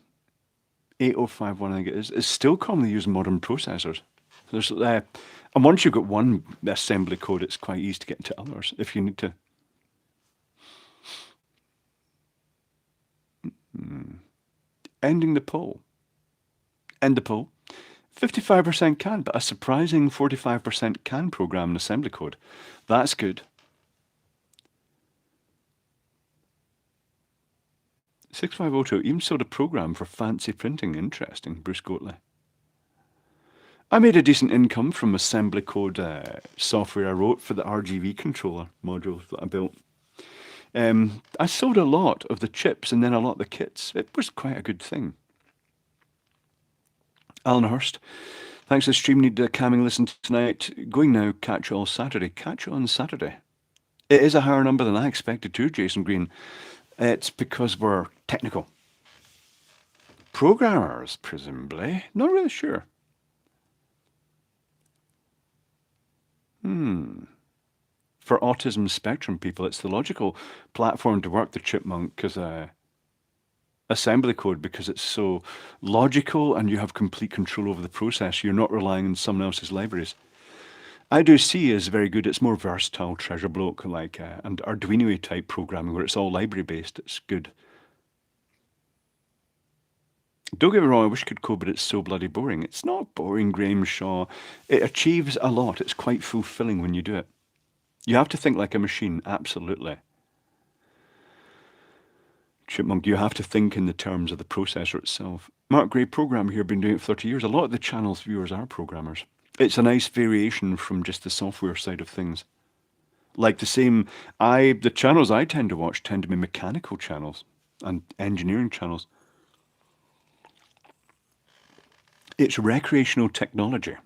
8051, I think it is still commonly used in modern processors. There's, and once you've got one assembly code, it's quite easy to get into others if you need to. Ending the poll. End the poll. 55% can, but a surprising 45% can program an assembly code. That's good. 6502 even sold a program for fancy printing. Interesting, Bruce Goatley. I made a decent income from assembly code software I wrote for the RGB controller modules that I built. I sold a lot of the chips and then a lot of the kits. It was quite a good thing. Alan Hurst, thanks for the stream. Need a calming listen tonight. Going now, catch you all Saturday. Catch you on Saturday. It is a higher number than I expected too, Jason Green. It's because we're technical. Programmers, presumably. Not really sure. For autism spectrum people, it's the logical platform to work the Chipmunk because assembly code, because it's so logical and you have complete control over the process. You're not relying on someone else's libraries. I2C is very good. It's more versatile, treasure bloke like and Arduino type programming where it's all library based. It's good. Don't get me wrong, I wish I could code, but it's so bloody boring. It's not boring, Graham Shaw. It achieves a lot. It's quite fulfilling when you do it. You have to think like a machine, absolutely. Chipmunk, you have to think in the terms of the processor itself. Mark Gray, programmer here, been doing it for 30 years. A lot of the channel's viewers are programmers. It's a nice variation from just the software side of things. Like the channels I tend to watch tend to be mechanical channels and engineering channels. It's recreational technology.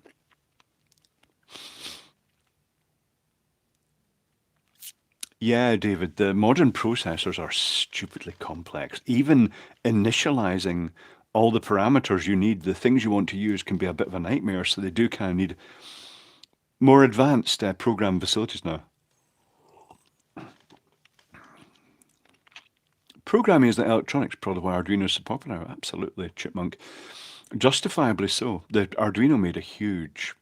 Yeah, David, the modern processors are stupidly complex. Even initializing all the parameters you need, the things you want to use, can be a bit of a nightmare. So they do kind of need more advanced program facilities now. Programming is the electronics, probably why Arduino is so popular. Absolutely, Chipmunk. Justifiably so. The Arduino made a huge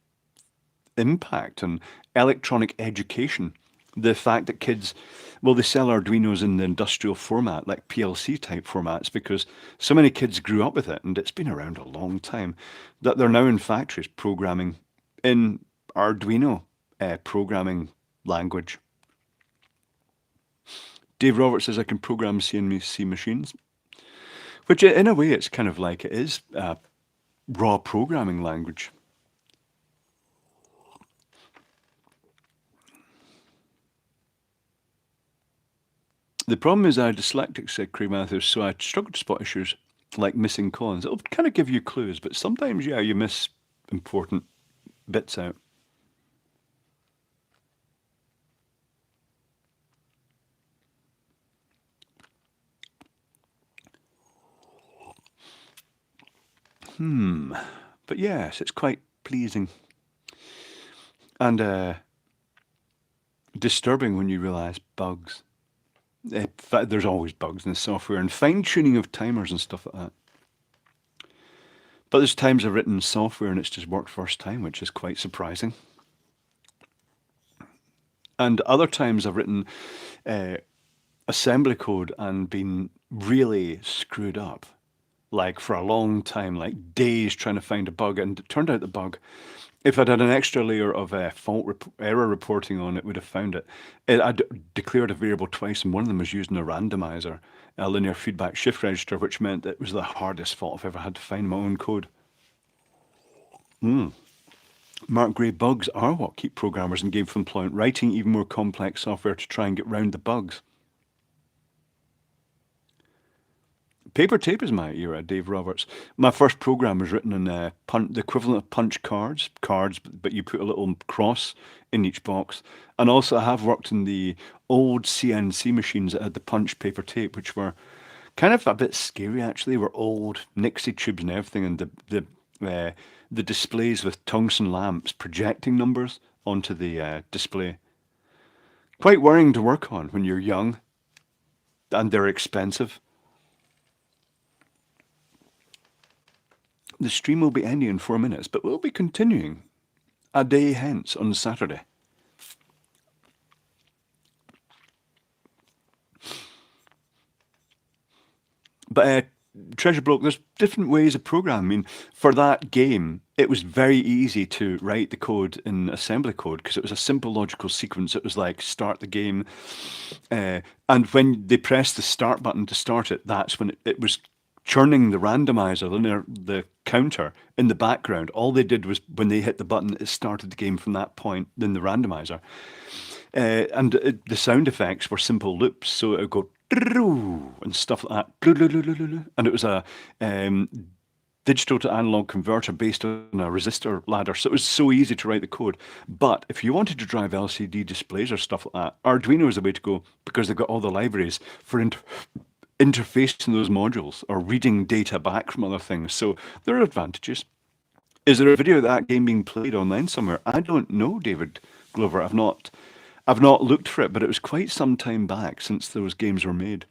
impact on electronic education. The fact that kids, well, they sell Arduinos in the industrial format, like PLC type formats, because so many kids grew up with it and it's been around a long time that they're now in factories programming in Arduino programming language. Dave Roberts says I can program CNC machines, which in a way it's kind of like it is a raw programming language. The problem is I'm dyslexic, said Craig Matthews, so I struggle to spot issues like missing colons. It'll kind of give you clues, but sometimes, yeah, you miss important bits out. But yes, it's quite pleasing. And disturbing when you realise bugs. In fact, there's always bugs in the software and fine-tuning of timers and stuff like that. But there's times I've written software and it's just worked first time, which is quite surprising. And other times I've written assembly code and been really screwed up, like for a long time, like days trying to find a bug. And it turned out the bug, if I'd had an extra layer of error reporting on it, would have found it. I'd declared a variable twice, and one of them was using a randomizer, a linear feedback shift register, which meant it was the hardest fault I've ever had to find in my own code. Mark Gray, bugs are what keep programmers engaged from employment, writing even more complex software to try and get round the bugs. Paper tape is my era, Dave Roberts. My first program was written in the equivalent of punch cards, but you put a little cross in each box. And also, I have worked in the old CNC machines that had the punch paper tape, which were kind of a bit scary actually. Were old Nixie tubes and everything, and the displays with tungsten lamps projecting numbers onto the display. Quite worrying to work on when you're young and they're expensive. The stream will be ending in 4 minutes, but we'll be continuing a day hence on Saturday. But Treasure Bloke, there's different ways of programming. For that game, it was very easy to write the code in assembly code because it was a simple logical sequence. It was like start the game, and when they pressed the start button to start it, that's when it was churning the randomizer, the counter in the background. All they did was when they hit the button, it started the game from that point, then the randomizer. The sound effects were simple loops, so it would go and stuff like that. And it was a digital to analog converter based on a resistor ladder, so it was so easy to write the code. But if you wanted to drive LCD displays or stuff like that, Arduino is the way to go because they've got all the libraries for interfacing those modules or reading data back from other things. So there are advantages. Is there a video of that game being played online somewhere? I don't know, David Glover. I've not looked for it, but it was quite some time back since those games were made.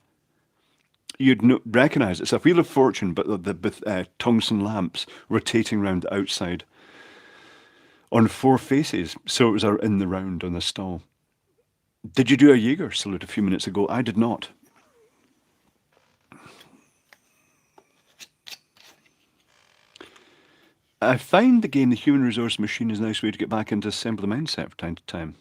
You'd recognise it. It's a Wheel of Fortune, but with tungsten lamps rotating around the outside on 4 faces. So it was in the round on the stall. Did you do a Jaeger salute a few minutes ago? I did not. I find the game The Human Resource Machine is a nice way to get back into assembly mindset from time to time.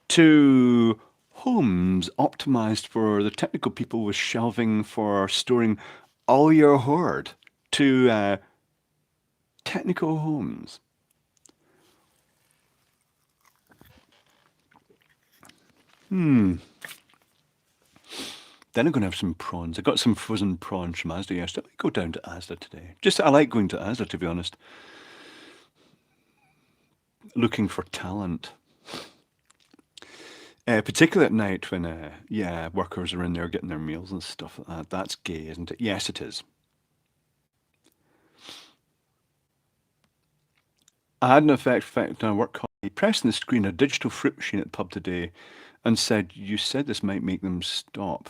To homes optimized for the technical people with shelving for storing all your hoard. To technical homes. Then I'm going to have some prawns. I got some frozen prawns from Asda yesterday. I go down to Asda today. I like going to Asda, to be honest. Looking for talent. Particularly at night when, workers are in there getting their meals and stuff like that. That's gay, isn't it? Yes, it is. I had an effect on a work colleague. He pressed on the screen a digital fruit machine at the pub today and said, "You said this might make them stop."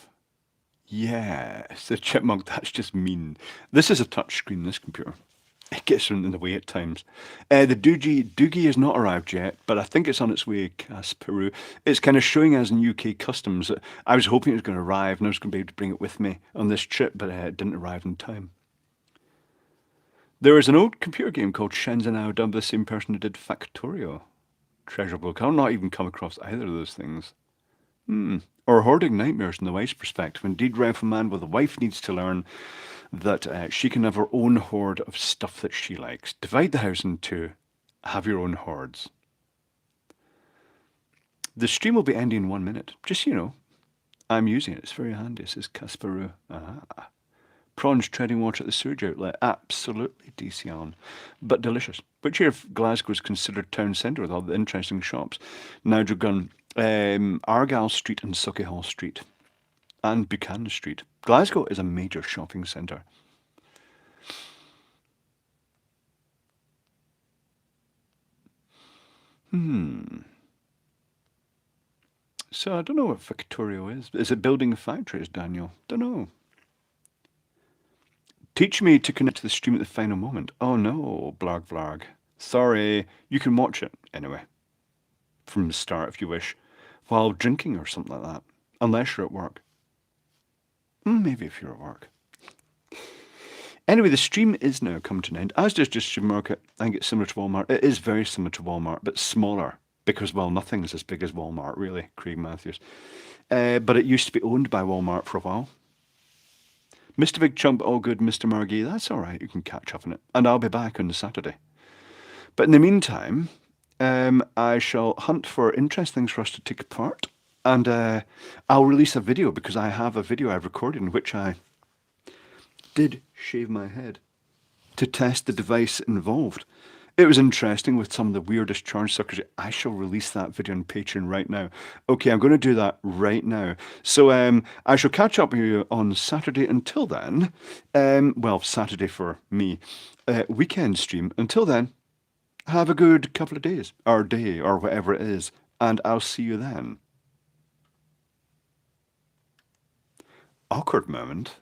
Yes, the chipmunk, that's just mean. This is a touch screen, this computer. It gets in the way at times. The Doogie has not arrived yet, but I think it's on its way, Peru. It's kind of showing us in UK customs. I was hoping it was going to arrive and I was going to be able to bring it with me on this trip, but it didn't arrive in time. There is an old computer game called Shenzhen done by the same person who did Factorio. Treasure Bloke. I'll not even come across either of those things. Or Hoarding Nightmares from the wife's perspective. Indeed, Rifle Man, well, the wife needs to learn that she can have her own hoard of stuff that she likes. Divide the house in two. Have your own hoards. The stream will be ending in 1 minute. Just so you know, I'm using it. It's very handy, says Kasparu. Prawns treading water at the sewage outlet. Absolutely DC on. But delicious. Which area of Glasgow is considered town centre with all the interesting shops? Nigel Gunn. Argyle Street and Sauchiehall Street. And Buchanan Street. Glasgow is a major shopping centre. So I don't know what Factorio is. Is it building factories, Daniel? Don't know. Teach me to connect to the stream at the final moment. Oh no, Blarg Blarg. Sorry, you can watch it anyway. From the start if you wish. While drinking or something like that. Unless you're at work. Maybe if you're at work. Anyway, the stream is now come to an end. As does just Supermarket. I think it's similar to Walmart. It is very similar to Walmart, but smaller. Because, well, nothing's as big as Walmart, really, Craig Matthews. But it used to be owned by Walmart for a while. Mr. Big Chump, all good, Mr. Margie. That's all right. You can catch up on it. And I'll be back on the Saturday. But in the meantime, I shall hunt for interesting things for us to take apart. And I'll release a video because I have a video I've recorded in which I did shave my head to test the device involved. It was interesting with some of the weirdest charge suckers. I shall release that video on Patreon right now. Okay, I'm going to do that right now. So I shall catch up with you on Saturday. Until then, well, Saturday for me, weekend stream. Until then, have a good couple of days, or day, or whatever it is, and I'll see you then. Awkward moment.